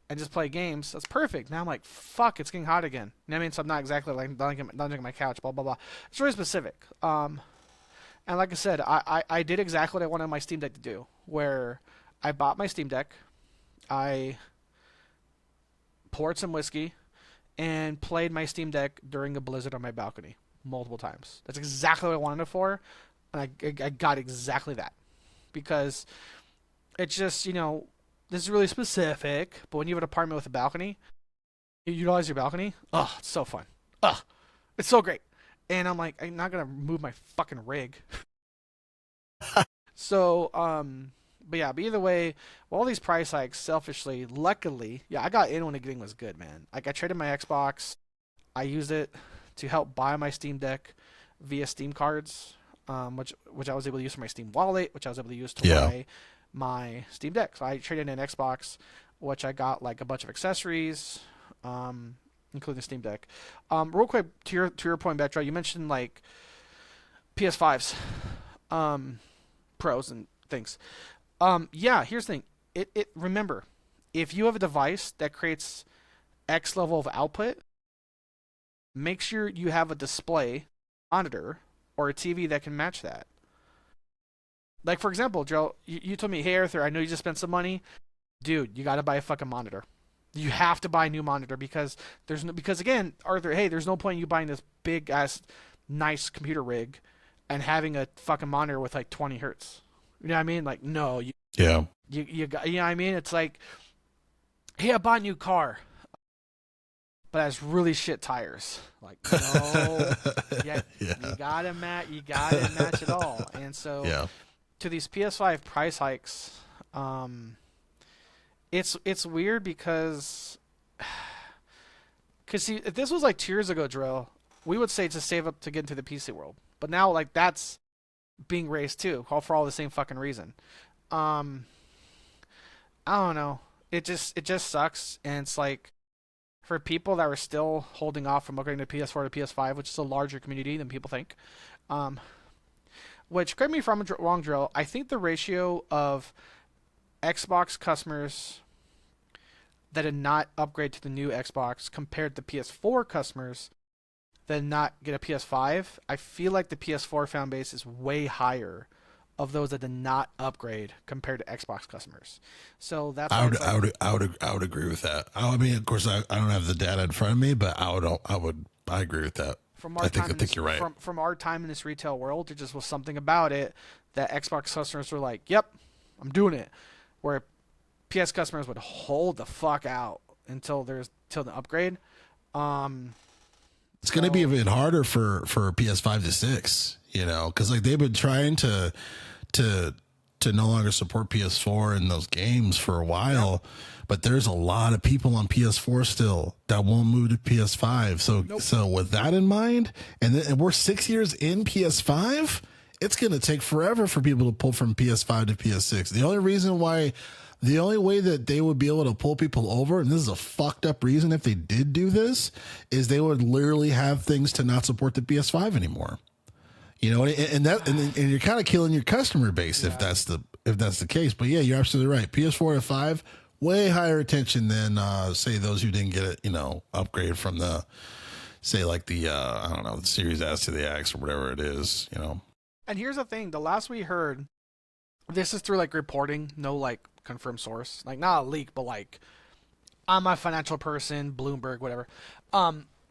and just play games, that's perfect. Now I'm like, fuck, it's getting hot again. You know what I mean? So I'm not exactly like lounging on my couch, blah, blah, blah. It's very specific. And like I said, I did exactly what I wanted my Steam Deck to do, where I bought my Steam Deck, I poured some whiskey, and played my Steam Deck during a blizzard on my balcony multiple times. That's exactly what I wanted it for, and I got exactly that. Because it's just, this is really specific, but when you have an apartment with a balcony, you utilize your balcony, it's so fun. It's so great. And I'm like, I'm not going to move my fucking rig. So, but either way, all these price hikes, selfishly, luckily, I got in when the getting was good, man. Like, I traded my Xbox. I used it to help buy my Steam Deck via Steam cards. Which I was able to use for my Steam wallet, which I was able to use to buy my Steam Deck. So I traded in an Xbox, which I got like a bunch of accessories, including the Steam Deck. Real quick, to your point, Betro, you mentioned like PS5s, pros and things. Here's the thing. Remember, if you have a device that creates X level of output, make sure you have a display monitor or a TV that can match that. Like, for example, Joe, you told me, hey, Arthur, I know you just spent some money. Dude, you got to buy a fucking monitor. You have to buy a new monitor because because again, Arthur, hey, there's no point in you buying this big ass nice computer rig and having a fucking monitor with like 20 hertz. You know what I mean? Like, no, Yeah. you got, you know what I mean? It's like, hey, I bought a new car, but it has really shit tires. Like, no, yeah, Yeah. you gotta match it all. And so, Yeah. to these PS5 price hikes, it's weird because see, if this was like 2 years ago, Drill, we would say to save up to get into the PC world. But now, like, that's being raised too, all for all the same fucking reason. I don't know. It just sucks, and it's like for people that were still holding off from upgrading to PS4 to PS5, which is a larger community than people think. Which, correct me if I'm wrong, Drill. I think the ratio of Xbox customers that did not upgrade to the new Xbox compared to PS4 customers that did not get a PS5, I feel like the PS4 fan base is way higher of those that did not upgrade compared to Xbox customers. So that's why I would agree with that. I mean, of course, I don't have the data in front of me, but I agree with that. I think you're right. From our time in this retail world, there just was something about it that Xbox customers were like, "Yep, I'm doing it," where PS customers would hold the fuck out until the upgrade. It's going to be a bit harder for PS5 to 6, you know, because like they've been trying to no longer support PS4 in those games for a while, but there's a lot of people on PS4 still that won't move to PS5. So with that in mind, and we're 6 years in PS5, it's going to take forever for people to pull from PS5 to PS6. The only way that they would be able to pull people over, and this is a fucked up reason if they did do this, is they would literally have things to not support the PS5 anymore. You know, and you're kind of killing your customer base if that's the case. But yeah, you're absolutely right. PS4 to 5, way higher attention than say those who didn't get it, you know, upgraded from the say like the I don't know, the Series S to the X or whatever it is, you know. And here's the thing: the last we heard, this is through like reporting, no like confirmed source, like not a leak, but like I'm a financial person, Bloomberg, whatever.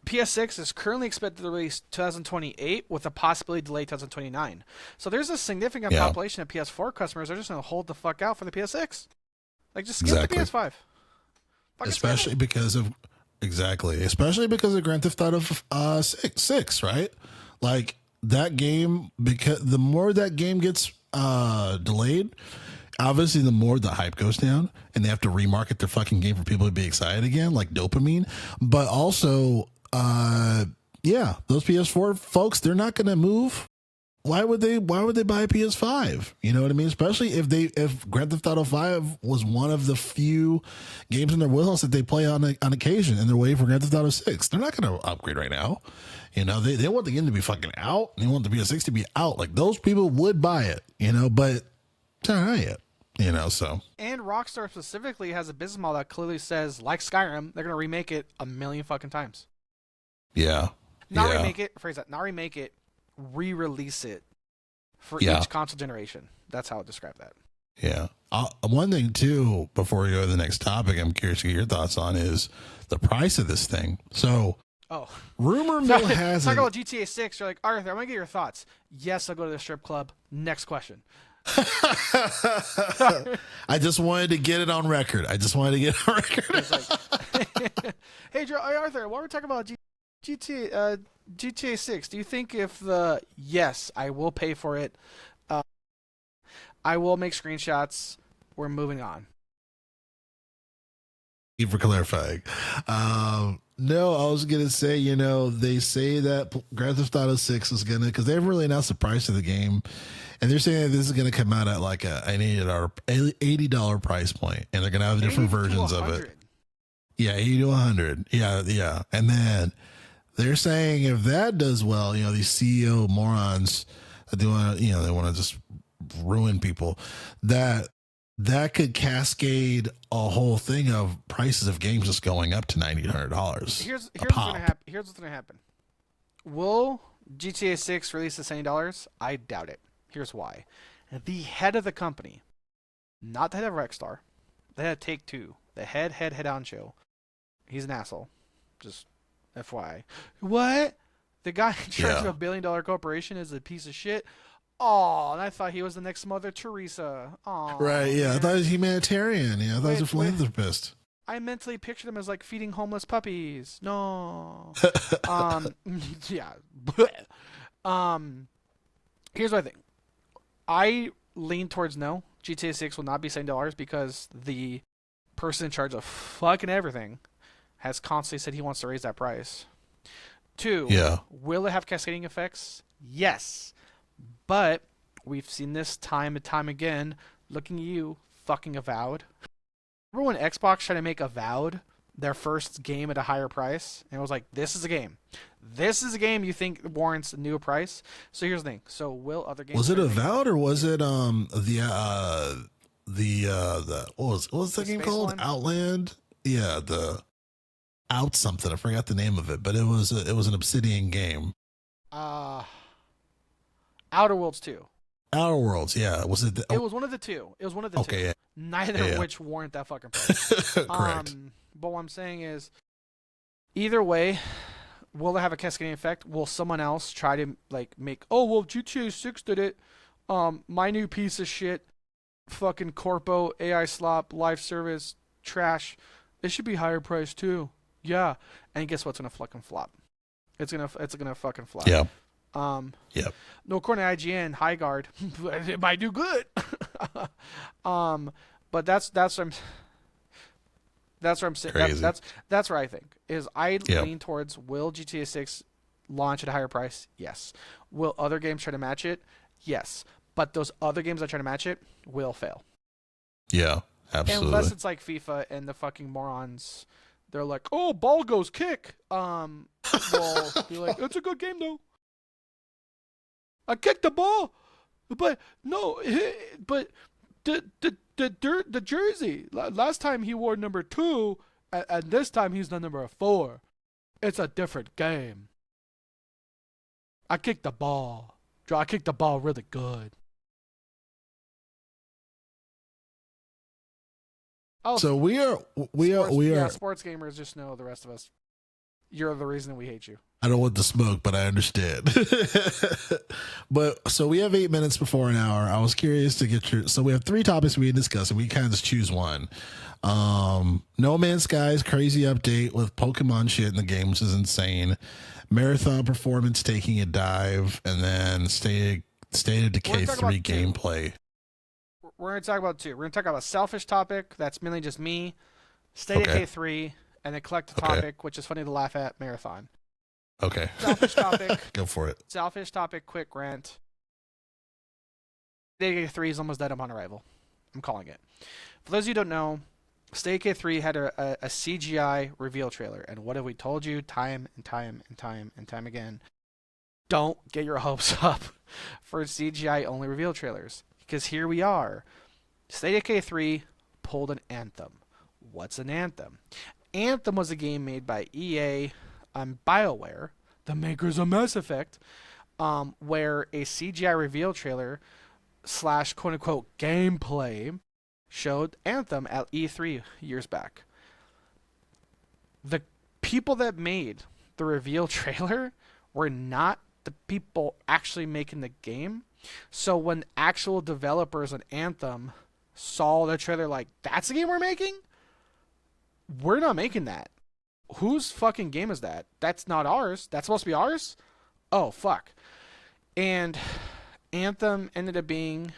PS6 is currently expected to release 2028 with a possibility delay 2029. So there's a significant population of PS4 customers that are just going to hold the fuck out for the PS6. Like, just skip the PS5. Especially because of Grand Theft Auto 6, right? Like that game, because the more that game gets delayed, obviously the more the hype goes down and they have to remarket their fucking game for people to be excited again, like dopamine. But also, those PS4 folks, they're not going to move. Why would they buy a PS5? You know what I mean? Especially if Grand Theft Auto 5 was one of the few games in their wheelhouse that they play on occasion and they're waiting for Grand Theft Auto 6. They're not going to upgrade right now. You know, they want the game to be fucking out. They want the PS6 to be out. Like those people would buy it, you know, but it's not out yet. You know, so. And Rockstar specifically has a business model that clearly says, like Skyrim, they're going to remake it a million fucking times. Yeah. Not remake it, re-release it for each console generation. That's how I would describe that. Yeah. One thing, too, before we go to the next topic, I'm curious to get your thoughts on is the price of this thing. So, rumor mill has talk about GTA 6. You're like, Arthur, I'm going to get your thoughts. Yes, I'll go to the strip club. Next question. I just wanted to get it on record. Hey, Joe, Arthur, while we're talking about GTA 6, do you think if yes, I will pay for it, I will make screenshots, we're moving on? Thank you for clarifying. No, I was going to say, you know, they say that Grand Theft Auto 6 is going to, because they haven't really announced the price of the game, and they're saying that this is going to come out at like an $80 price point, and they're going to have different versions of it. Yeah, 80 to 100. Yeah. And then they're saying if that does well, you know, these CEO morons that they want to just ruin people, that could cascade a whole thing of prices of games just going up to $90, $100. Here's what's going to happen. Will GTA 6 released at $70? I doubt it. Here's why. The head of the company, not the head of Rockstar, the head of Take-Two, the head honcho, he's an asshole. Just FYI. What? The guy in charge of Yeah. a billion-dollar corporation is a piece of shit? Aw, and I thought he was the next Mother Teresa. Aw, Right. Yeah. I thought man. he was humanitarian. Yeah. I thought he was a Wait. philanthropist. I mentally pictured him as like feeding homeless puppies. No. Yeah. um, here's what I think. I lean towards no. GTA 6 will not be $70 because the person in charge of fucking everything has constantly said he wants to raise that price. Two, Yeah. will it have cascading effects? Yes. But we've seen this time and time again. Looking at you, fucking Avowed. Remember when Xbox tried to make Avowed their first game at a higher price? And it was like, this is a game. This is a game you think warrants a new price. So here's the thing. So will other games... Was it try to make Avowed or was it the what was the that game space called? one? Outland? Yeah, the Out something. I forgot the name of it, but it was an Obsidian game. Uh, Outer Worlds 2. Outer Worlds, yeah. Was it? It was one of the two. It was one of the two. Okay, yeah. Neither Yeah, of yeah. which warrant that fucking price. Correct. But what I'm saying is, either way, will it have a cascading effect? Will someone else try to like make? Oh well, GTA 6 did it. My new piece of shit, fucking corpo AI slop live service trash. It should be higher price too. Yeah, and guess what's gonna fucking flop? It's gonna fucking flop. Yeah. Yep. No, according to IGN, High Guard, it might do good. But that's where I'm sitting. Crazy. That's where I think is. I Yep. lean towards will GTA 6 launch at a higher price? Yes. Will other games try to match it? Yes. But those other games that try to match it will fail. Yeah. Absolutely. Unless it's like FIFA and the fucking morons, they're like, oh, ball goes kick. Well, be like, it's a good game though. I kicked the ball, but no, but the jersey. Last time he wore number 2, and this time he's the number 4. It's a different game. I kicked the ball. I kicked the ball really good. Oh, So we are. Yeah, sports gamers just know the rest of us. You're the reason we hate you. I don't want the smoke, but I understand. But so we have 8 minutes before an hour. I was curious to get your. So we have 3 topics we can discuss, and we kind of just choose one. No Man's Sky's crazy update with Pokemon shit in the game, which is insane. Marathon Performance taking a dive, and then State of Decay 3 gameplay. We're going to talk about 2. We're going to talk about a selfish topic that's mainly just me, State of Decay 3, and a collective topic, which is funny to laugh at, Marathon. Okay. Selfish topic. Go for it. Selfish topic, quick rant. State of Decay 3 is almost dead upon arrival. I'm calling it. For those of you who don't know, State of Decay 3 had a CGI reveal trailer. And what have we told you time and time and time and time again? Don't get your hopes up for CGI only reveal trailers. Because here we are. State of Decay 3 pulled an Anthem. What's an Anthem? Anthem was a game made by EA and BioWare, the makers of Mass Effect, where a CGI reveal trailer / quote-unquote gameplay showed Anthem at E3 years back. The people that made the reveal trailer were not the people actually making the game. So when actual developers on Anthem saw the trailer like, that's the game we're making? We're not making that. Whose fucking game is that? That's not ours. That's supposed to be ours? Oh, fuck. And Anthem ended up being,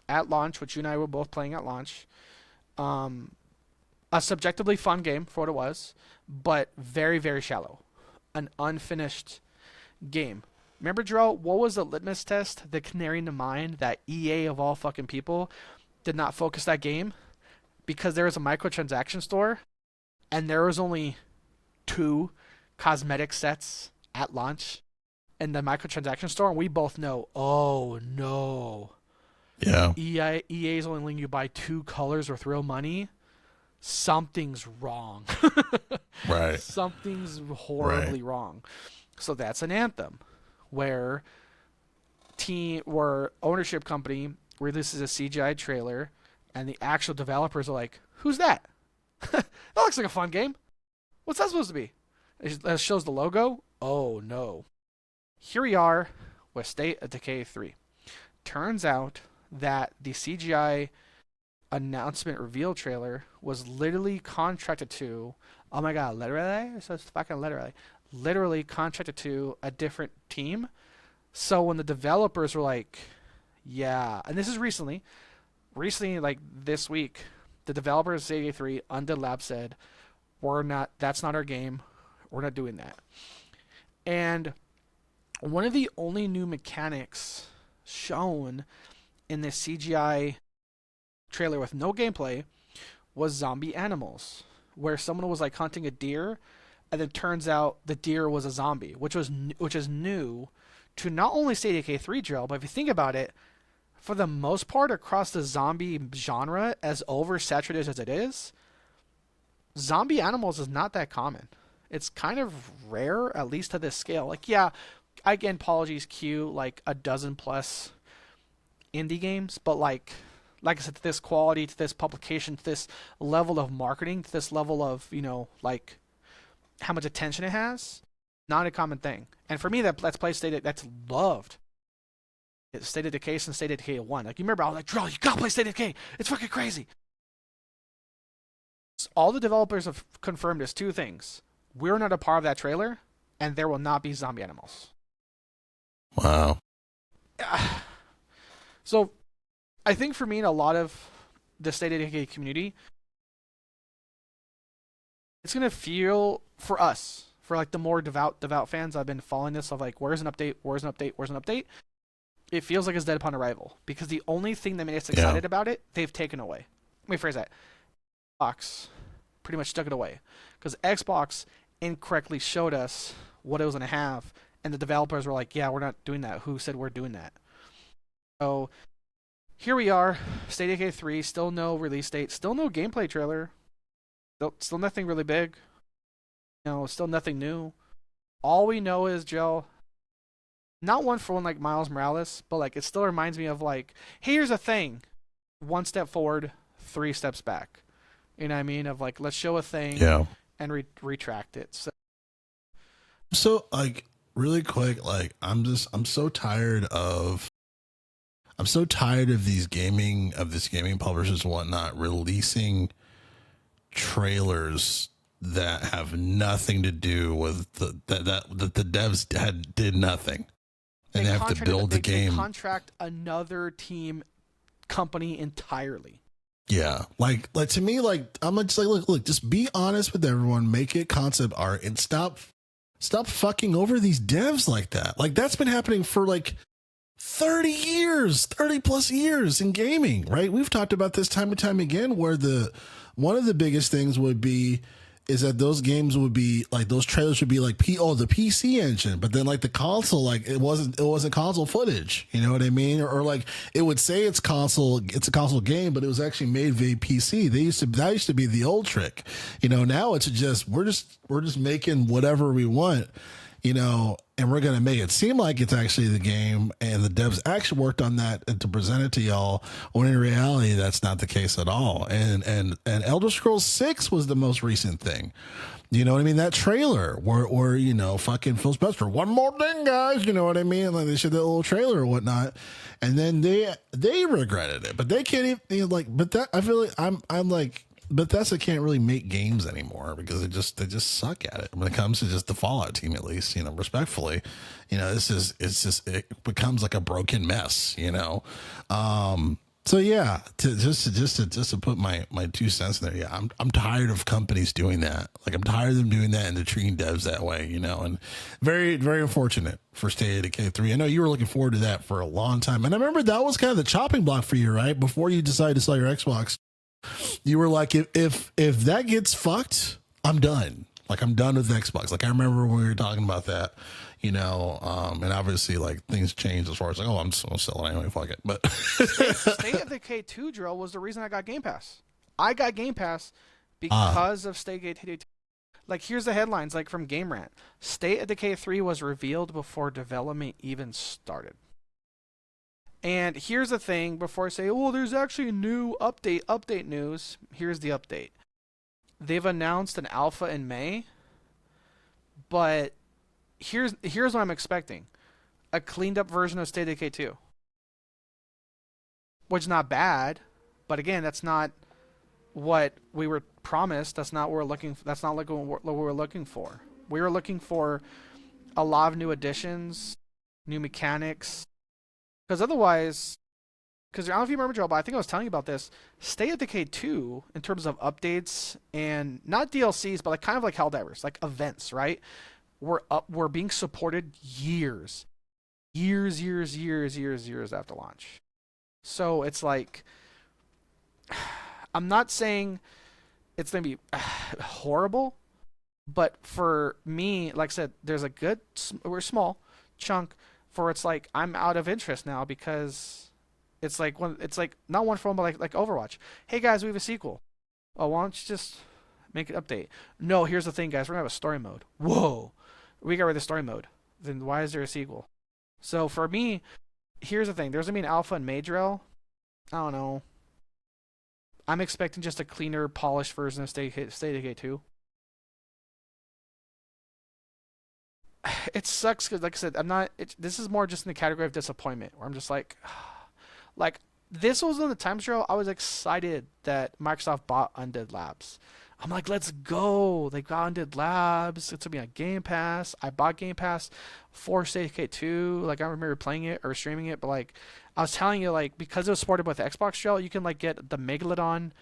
at launch, which you and I were both playing at launch, a subjectively fun game for what it was, but very, very shallow. An unfinished game. Remember, Joe, what was the litmus test, the canary in the mine, that EA of all fucking people did not focus that game? Because there was a microtransaction store, and there was only 2 cosmetic sets at launch in the microtransaction store, and we both know, oh no. Yeah. EA is only letting you buy 2 colors with real money. Something's wrong. Right. Something's horribly wrong. So that's an Anthem. where ownership company releases a CGI trailer, and the actual developers are like, "Who's that? That looks like a fun game. What's that supposed to be?" It shows the logo. Oh no! Here we are with State of Decay 3. Turns out that the CGI announcement reveal trailer was literally contracted to, oh my god, literally? So it's fucking literally contracted to a different team. So when the developers were like, yeah, and this is recently, like this week, the developers of Decay 3, Undead Lab said, that's not our game. We're not doing that. And one of the only new mechanics shown in this CGI trailer with no gameplay was zombie animals, where someone was like hunting a deer, and then turns out the deer was a zombie, which is new to not only State of Decay 3 drill, but if you think about it, for the most part across the zombie genre, as oversaturated as it is, zombie animals is not that common. It's kind of rare, at least to this scale. Like, yeah, again, apologies, Q, like a dozen plus indie games, but like I said, to this quality, to this publication, to this level of marketing, to this level of, like how much attention it has, not a common thing. And for me, that's that's loved. It's State of Decay since State of Decay 1. Like, you remember, I was like, Drill, you gotta play State of Decay. It's fucking crazy. All the developers have confirmed is two things. We're not a part of that trailer, and there will not be zombie animals. Wow. So, I think for me and a lot of the State of Decay community, it's gonna feel for us, for like the more devout fans. I've been following this of like, where's an update? Where's an update? Where's an update? It feels like it's dead upon arrival because the only thing that made us excited about it, they've taken away. Let me phrase that. Xbox pretty much took it away because Xbox incorrectly showed us what it was gonna have, and the developers were like, "Yeah, we're not doing that. Who said we're doing that?" So here we are, State of Decay 3, still no release date, still no gameplay trailer, still nothing really big, still nothing new. All we know is, Joe, not one for one like Miles Morales, but like it still reminds me of like, hey, here's a thing, one step forward, three steps back. You know what I mean? Of like, let's show a thing and retract it. So like really quick, like I'm so tired of these gaming publishers and whatnot releasing trailers that have nothing to do with the devs did nothing, and they have to build the game. They contract another team company entirely. Yeah, like to me, like I'm just like, look, just be honest with everyone, make it concept art, and stop fucking over these devs like that. Like that's been happening for like 30 plus years in gaming, right? We've talked about this time and time again, where one of the biggest things would be is that those games would be like, those trailers would be like the PC engine, but then like the console, like it wasn't console footage, you know what I mean? Or like it would say it's a console game, but it was actually made via PC. That used to be the old trick, now it's just we're just making whatever we want, and we're going to make it seem like it's actually the game, and the devs actually worked on that and to present it to y'all, when in reality that's not the case at all. And Elder Scrolls 6 was the most recent thing. You know what I mean? That trailer where fucking Phil Spencer, one more thing, guys, you know what I mean? Like they showed that little trailer or whatnot, and then they regretted it, but they can't even but that, I feel like I'm like, Bethesda can't really make games anymore because they just suck at it when it comes to just the Fallout team, at least, respectfully, it becomes like a broken mess, so yeah, to put my 2 cents in there. Yeah. I'm tired of companies doing that. Like I'm tired of them doing that and they're treating devs that way, and very, very unfortunate for State of Decay 3. I know you were looking forward to that for a long time. And I remember that was kind of the chopping block for you, right? Before you decided to sell your Xbox. You were like, if that gets fucked, I'm done. Like I'm done with Xbox. Like I remember when we were talking about that, and obviously like things changed as far as like, oh, I'm just gonna sell it anyway, fuck it. But State of Decay 2 drill was the reason I got Game Pass. I got Game Pass because of State of Decay 2. Like here's the headlines like from Game Rant. State of Decay 3 was revealed before development even started. And here's the thing before I say, oh, there's actually a new update news. Here's the update. They've announced an alpha in May, but here's what I'm expecting. A cleaned up version of State of Decay 2. Which is not bad, but again, that's not what we were promised. That's not what we're looking for. That's not like what we were looking for. We were looking for a lot of new additions, new mechanics. Because otherwise, because I don't know if you remember, Joe, but I think I was telling you about this. State of Decay 2, in terms of updates and not DLCs, but like kind of like Helldivers, like events, right? We're being supported years after launch. So it's like, I'm not saying it's going to be horrible, but for me, like I said, there's a good, we're small chunk for it's like I'm out of interest now because it's like not one for one, but like Overwatch. Hey guys, we have a sequel. Oh, why don't you just make an update? No, here's the thing, guys. We're gonna have a story mode. Whoa, we got rid of the story mode. Then why is there a sequel? So for me, here's the thing. There's gonna be an alpha in Majorel. I don't know. I'm expecting just a cleaner, polished version of State of Decay 2. It sucks because, like I said, I'm not. This is more just in the category of disappointment, where I'm just like this was one of the times, Joe, I was excited that Microsoft bought Undead Labs. I'm like, let's go! They got Undead Labs. It's gonna be on Game Pass. I bought Game Pass for State of Decay 2. Like I remember playing it or streaming it, but like I was telling you, like because it was supported with the Xbox, Joe, you can like get the Megalodon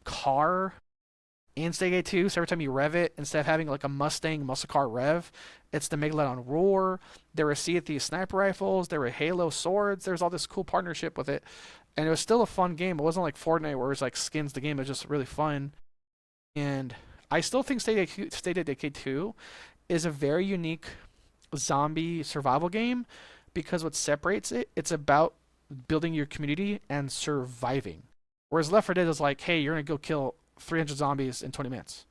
car in State of Decay 2. So every time you rev it, instead of having like a Mustang muscle car rev, it's the Megalodon Roar. There were Sea of Thieves sniper rifles. There were Halo swords. There's all this cool partnership with it, and it was still a fun game. It wasn't like Fortnite where it was like skins the game. It was just really fun. And I still think State of Decay 2 is a very unique zombie survival game because what separates it, it's about building your community and surviving. Whereas Left 4 Dead is like, hey, you're going to go kill 300 zombies in 20 minutes.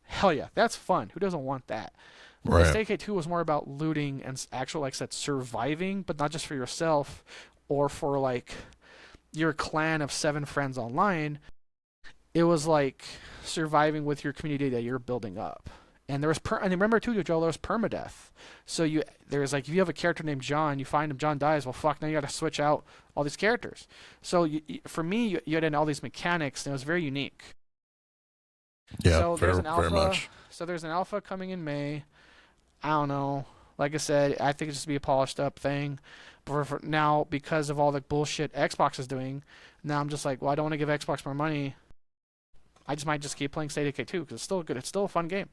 Hell yeah, that's fun. Who doesn't want that? Right. State of Decay 2 was more about looting and actual, like I said, surviving, but not just for yourself or for like your clan of 7 friends online. It was like surviving with your community that you're building up. And there was and remember too, Joel, there was permadeath. So there's like if you have a character named John, you find him, John dies. Well, fuck, now you got to switch out all these characters. So for me, you had in all these mechanics, and it was very unique. Yeah, so there's an alpha. Very much. So there's an alpha coming in May. I don't know. Like I said, I think it's just be a polished up thing. But for now, because of all the bullshit Xbox is doing, now I'm just like, well, I don't want to give Xbox more money. I just might just keep playing State of Decay 2 because it's still good. It's still a fun game.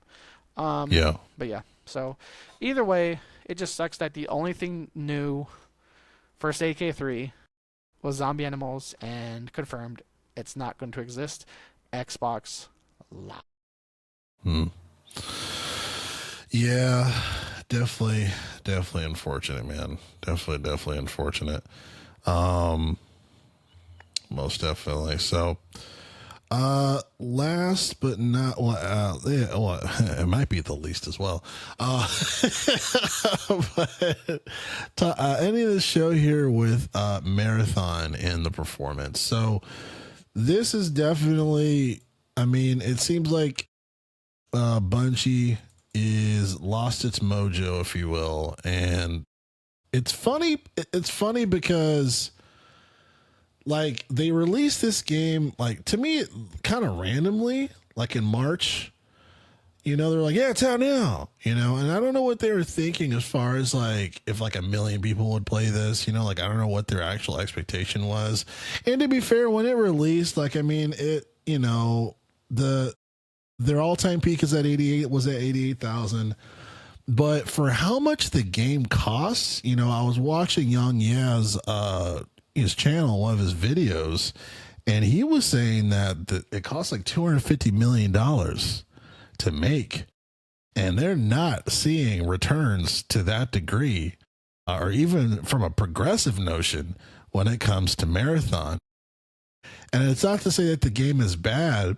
Yeah. But yeah. So either way, it just sucks that the only thing new for State of Decay 3 was zombie animals, and confirmed it's not going to exist. Xbox Live. Yeah, definitely unfortunate, man. Definitely unfortunate. Most definitely. So, last but not it might be the least as well. But ending this show here with Marathon and the performance. So this is definitely. I mean, it seems like Bungie is lost its mojo, if you will, and it's funny. It's funny because, like, they released this game, like, to me, kind of randomly, like in March. You know, they're like, yeah, it's out now. You know, and I don't know what they were thinking as far as like if like 1 million people would play this. You know, like I don't know what their actual expectation was. And to be fair, when it released, like, I mean, it, you know. Their all-time peak is at 88,000, but for how much the game costs, you know, I was watching Young Yaz his channel, one of his videos, and he was saying that it costs like $250 million to make, and they're not seeing returns to that degree, or even from a progressive notion when it comes to Marathon. And it's not to say that the game is bad,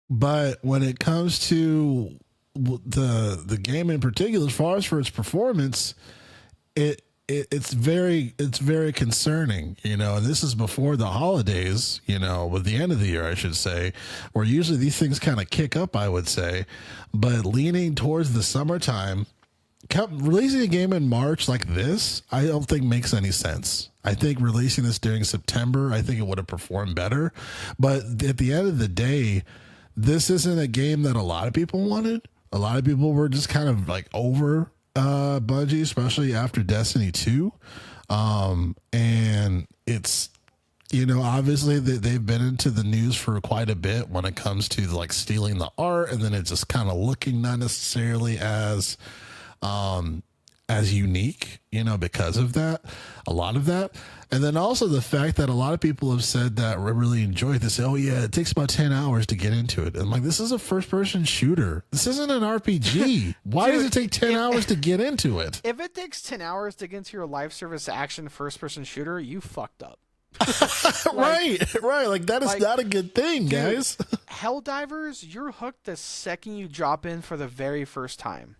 but when it comes to the game in particular, as far as for its performance, it's very concerning, you know. And this is before the holidays, you know, with the end of the year, I should say, where usually these things kind of kick up, I would say, but leaning towards the summertime, releasing a game in March like this, I don't think makes any sense. I think releasing this during September, I think it would have performed better. But at the end of the day, this isn't a game that a lot of people wanted. A lot of people were just kind of like over Bungie, especially after Destiny 2. And it's, you know, obviously they've been into the news for quite a bit when it comes to like stealing the art, and then it's just kind of looking not necessarily as unique, you know, because of that, a lot of that. And then also the fact that a lot of people have said that really enjoyed this. Oh yeah, it takes about 10 hours to get into it. And I'm like, this is a first person shooter. This isn't an RPG. Why does it take 10 hours to get into it? If it takes 10 hours to get into your live service action first person shooter, you fucked up. Right. Like that is not a good thing, guys. Helldivers, you're hooked the second you drop in for the very first time.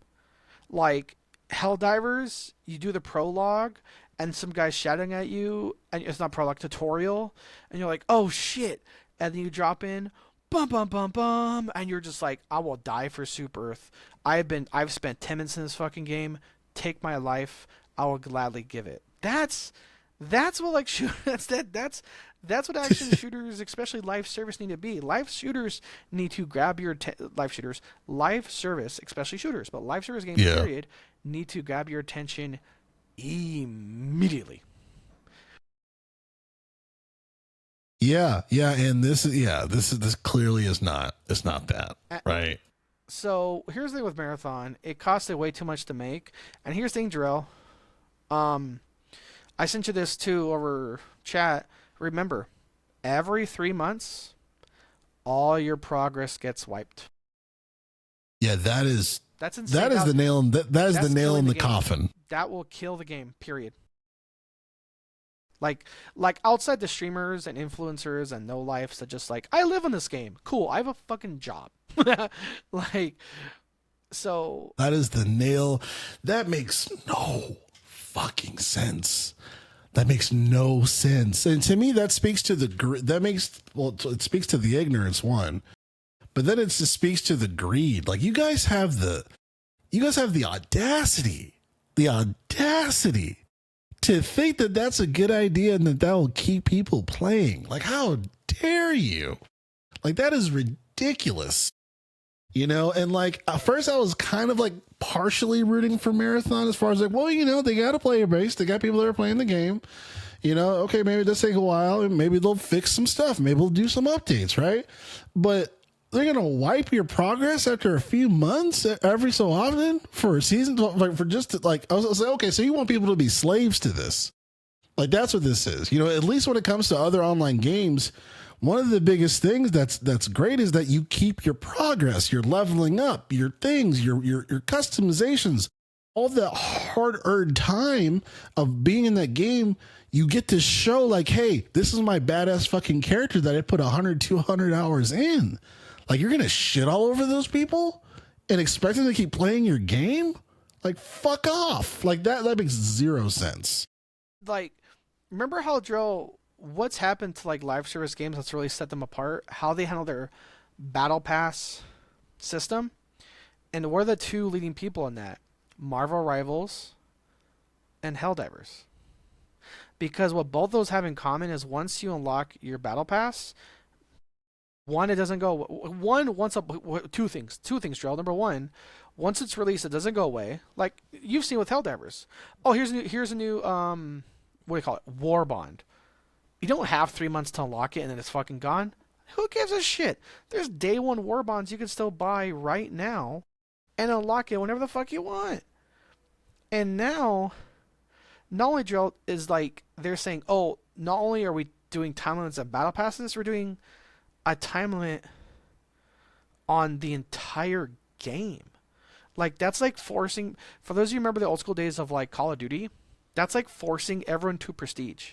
Like Helldivers, you do the prologue and some guy's shouting at you, and it's not prologue, tutorial, and you're like, oh shit, and then you drop in, bum bum bum bum, and you're just like, I will die for Soup Earth. I've spent 10 minutes in this fucking game. Take my life. I will gladly give it. That's what like that's what action shooters, especially live service, need to be. Live shooters need to grab your live service, especially shooters, but live service games period, need to grab your attention immediately. And this clearly is not. It's not that, right? So here's the thing with Marathon: it costed way too much to make. And here's the thing, Jarrell. I sent you this too over chat. Remember, every 3 months, all your progress gets wiped. Yeah, that's insane. That is the nail in the coffin. That will kill the game, period. Like outside the streamers and influencers and no lifes that just like, I live in this game. Cool, I have a fucking job. So that is the nail. That makes no fucking sense. That makes no sense. And to me, that speaks to it speaks to the ignorance one, but then it just speaks to the greed. Like you guys have the audacity to think that that's a good idea and that will keep people playing. Like, how dare you? Like, that is ridiculous. You know, and like at first I was kind of like partially rooting for Marathon as far as like, well, you know, they got a player base, they got people that are playing the game. You know, okay, maybe it does take a while, and maybe they'll fix some stuff, maybe they'll do some updates, right? But they're gonna wipe your progress after a few months every so often for a season, like for just like I was like, okay, so you want people to be slaves to this? Like that's what this is. You know, at least when it comes to other online games, one of the biggest things that's great is that you keep your progress, you're leveling up, your things, your customizations, all that hard-earned time of being in that game. You get to show like, hey, this is my badass fucking character that I put 100, 200 hours in. Like, you're going to shit all over those people and expect them to keep playing your game? Like, fuck off. Like, that makes zero sense. Like, remember how, Joe, what's happened to, like, live service games that's really set them apart? How they handle their battle pass system? And we're the two leading people in that. Marvel Rivals and Helldivers. Because what both those have in common is once you unlock your battle pass, one, it doesn't go. Two things, Joel. Number one, once it's released, it doesn't go away. Like you've seen with Helldivers. Oh, here's a new what do you call it? War Bond. You don't have 3 months to unlock it and then it's fucking gone. Who gives a shit? There's day one War Bonds you can still buy right now and unlock it whenever the fuck you want. And now, not only Joel is like they're saying, oh, not only are we doing time limits of battle passes, we're doing a time limit on the entire game. Like that's like forcing, for those of you who remember the old school days of like Call of Duty, that's like forcing everyone to prestige.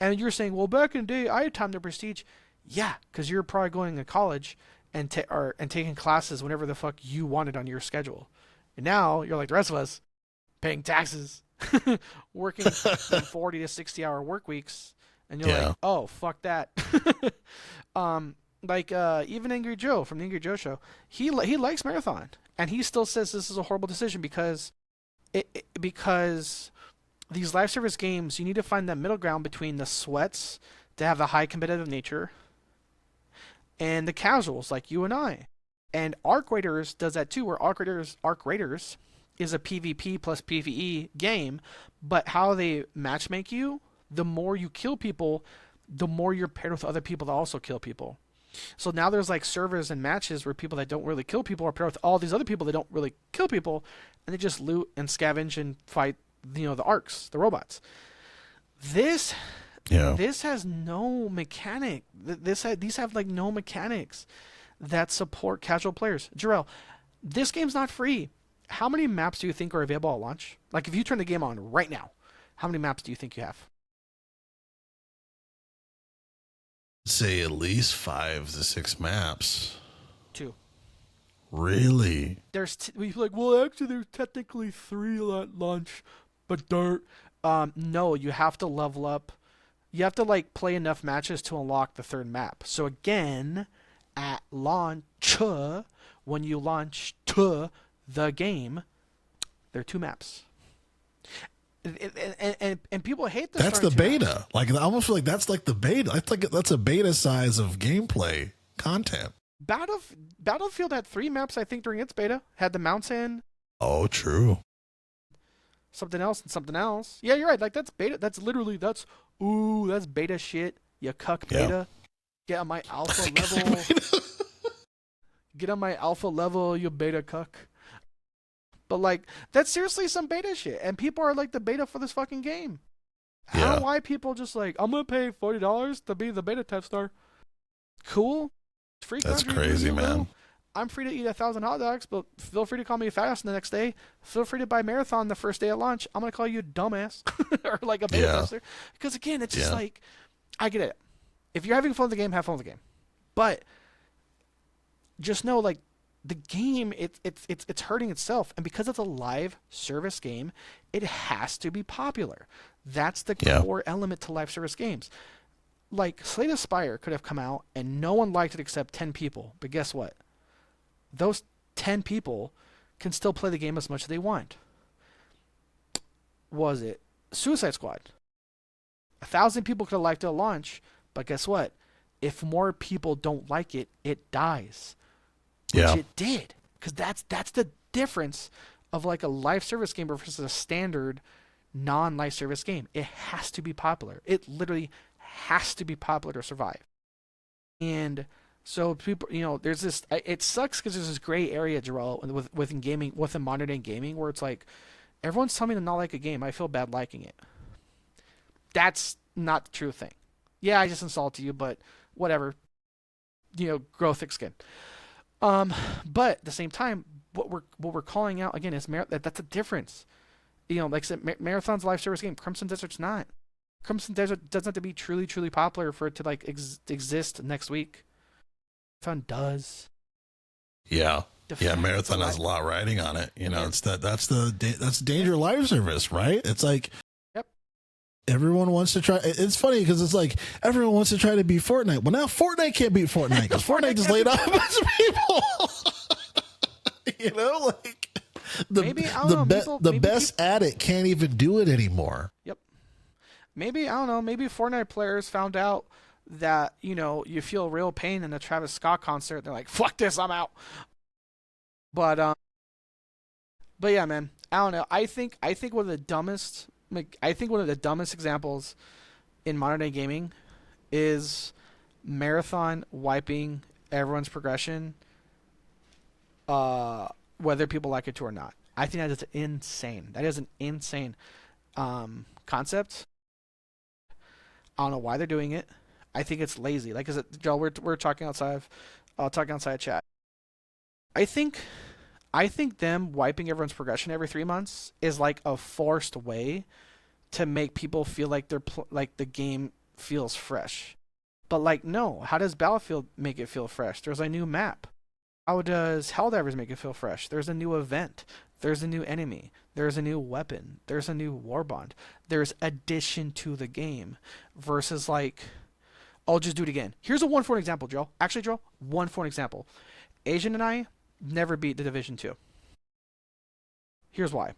And you're saying, well, back in the day I had time to prestige. Yeah, because you're probably going to college and taking classes whenever the fuck you wanted on your schedule. And now you're like the rest of us, paying taxes, working 40 to 60 hour work weeks, and you're like, Yeah. oh fuck that. Like even Angry Joe from the Angry Joe show, he likes Marathon, and he still says this is a horrible decision because because these live service games, you need to find that middle ground between the sweats to have the high competitive nature and the casuals like you and I. And Arc Raiders does that too, where Arc Raiders is a PvP plus PvE game, but how they matchmake you, the more you kill people, the more you're paired with other people that also kill people. So now there's like servers and matches where people that don't really kill people are paired with all these other people that don't really kill people, and they just loot and scavenge and fight, the arcs, the robots. This Yeah. this has no mechanic. These have like no mechanics that support casual players. Jarrell, this game's not free. How many maps do you think are available at launch? Like if you turn the game on right now, how many maps do you think you have? Say at least 5 to 6 maps. 2. Really? We feel like, well, actually, there's technically 3 at launch, but dirt. No, you have to level up. You have to like play enough matches to unlock the 3rd map. So again, at launch, when you launch the game, there are 2 maps. And people hate this. That's the beta. Like I almost feel like that's like the beta. That's a beta size of gameplay content. Battlefield had 3 maps, I think, during its beta. Had the mountain, Oh, true. something else, and something else. Yeah, you're right. Like that's beta. That's beta shit. You cuck beta. Get on my alpha level. Get on my alpha level, you beta cuck. But like that's seriously some beta shit, and people are like the beta for this fucking game. I don't know why people just like, I'm gonna pay $40 to be the beta test star. Cool. Free That's country, crazy, man. I'm free to eat 1,000 hot dogs, but feel free to call me fast the next day. Feel free to buy Marathon the first day at launch. I'm gonna call you a dumbass or like a beta tester. Because again, it's just like, I get it. If you're having fun with the game, have fun with the game. But just know, like, the game, it's hurting itself, and because it's a live service game, it has to be popular. That's the core element to live service games. Like Slay the Spire could have come out and no one liked it except 10 people, but guess what? Those 10 people can still play the game as much as they want. Was it Suicide Squad? 1,000 people could have liked it at launch, but guess what? If more people don't like it, it dies. Which it did, because that's the difference of like a live service game versus a standard non-live service game. It has to be popular. It literally has to be popular to survive. And so people, there's this. It sucks because there's this gray area, Jarrell, within gaming, within modern day gaming, where it's like everyone's telling me to not like a game. I feel bad liking it. That's not the true thing. Yeah, I just installed it to you, but whatever. Grow thick skin. But at the same time, what we're calling out again is that's a difference. Like I said, Marathon's a live service game. Crimson Desert's not. Crimson Desert doesn't have to be truly, truly popular for it to like exist next week. Marathon does. Yeah. Marathon has a lot riding on it. It's that's the danger of live service, right? It's like, everyone wants to try. It's funny because it's like everyone wants to try to beat Fortnite. Well, now Fortnite can't beat Fortnite because Fortnite just laid off a bunch of people. Like the best at it can't even do it anymore. Yep. Maybe, I don't know, maybe Fortnite players found out that, you feel real pain in a Travis Scott concert. They're like, fuck this, I'm out. But yeah, man, I don't know. I think one of the dumbest examples in modern day gaming is Marathon wiping everyone's progression, whether people like it to or not. I think that is insane. That is an insane concept. I don't know why they're doing it. I think it's lazy. Like, Joel, we're talking outside of chat. I think them wiping everyone's progression every 3 months is like a forced way to make people feel like like the game feels fresh. But like, no, how does Battlefield make it feel fresh? There's a new map. How does Helldivers make it feel fresh? There's a new event. There's a new enemy. There's a new weapon. There's a new warbond. There's addition to the game. Versus like, I'll just do it again. Here's a one for an example, Joe. Actually, Joe, one for an example. Asian and I never beat the Division 2. Here's why.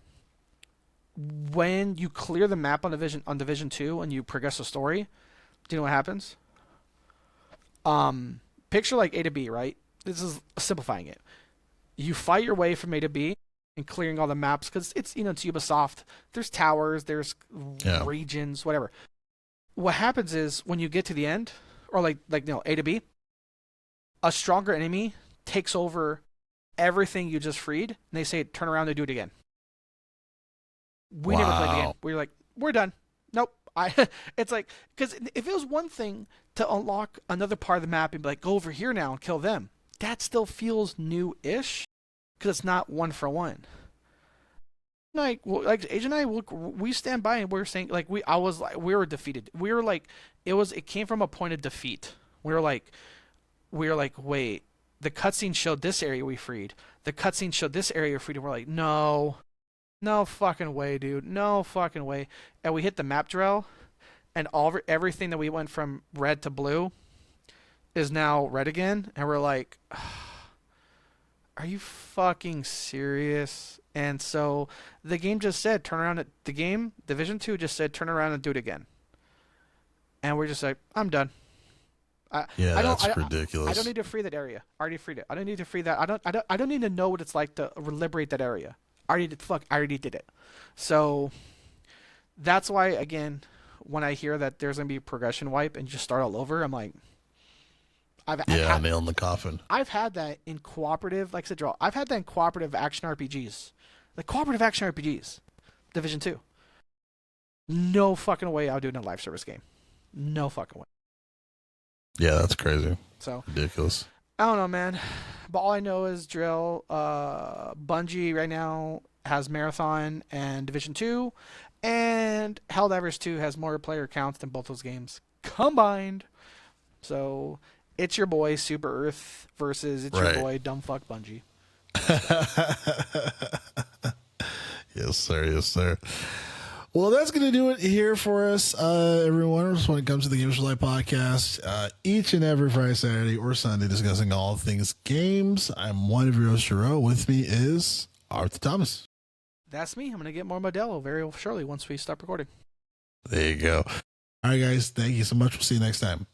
When you clear the map on Division 2 and you progress the story, do you know what happens? Picture like A to B, right? This is simplifying it. You fight your way from A to B and clearing all the maps because it's it's Ubisoft. There's towers, there's regions, whatever. What happens is when you get to the end, or like A to B, a stronger enemy takes over everything you just freed, and they say turn around and do it again. We never played the game. We were like, we're done. Nope. It's like, because if it was one thing to unlock another part of the map and be like, go over here now and kill them, that still feels new-ish because it's not one for one. Like Age and I, we stand by and we're saying like we were defeated. We were like, it came from a point of defeat. We were like, wait, the cutscene showed this area we freed. The cutscene showed this area we freed. And we're like, no fucking way, dude, no fucking way. And we hit the map drill, and everything that we went from red to blue is now red again, and we're like, are you fucking serious? And so the game just said turn around. Division 2 just said turn around and do it again, and we're just like, I'm done. That's ridiculous. I don't need to free that area. I already freed it. I don't need to free that. I don't need to know what it's like to liberate that area. I already did it. So that's why, again, when I hear that there's gonna be a progression wipe and just start all over, I'm like, nail in the coffin. I've had that in cooperative, like I said, I've had that in cooperative action RPGs, Division 2. No fucking way I'll do it in a live service game. No fucking way. Yeah, that's crazy. So ridiculous. I don't know, man. But all I know is Drill, Bungie right now has Marathon and Division 2, and Helldivers 2 has more player counts than both those games combined. So it's your boy Super Earth versus your boy Dumbfuck Bungie. Yes, sir. Yes, sir. Well, that's going to do it here for us, everyone. When it comes to the Gamers for Life podcast, each and every Friday, Saturday, or Sunday, discussing all things games. I'm one of your hosts, Jerome. With me is Arthur Thomas. That's me. I'm going to get more Modelo very shortly once we stop recording. There you go. All right, guys. Thank you so much. We'll see you next time.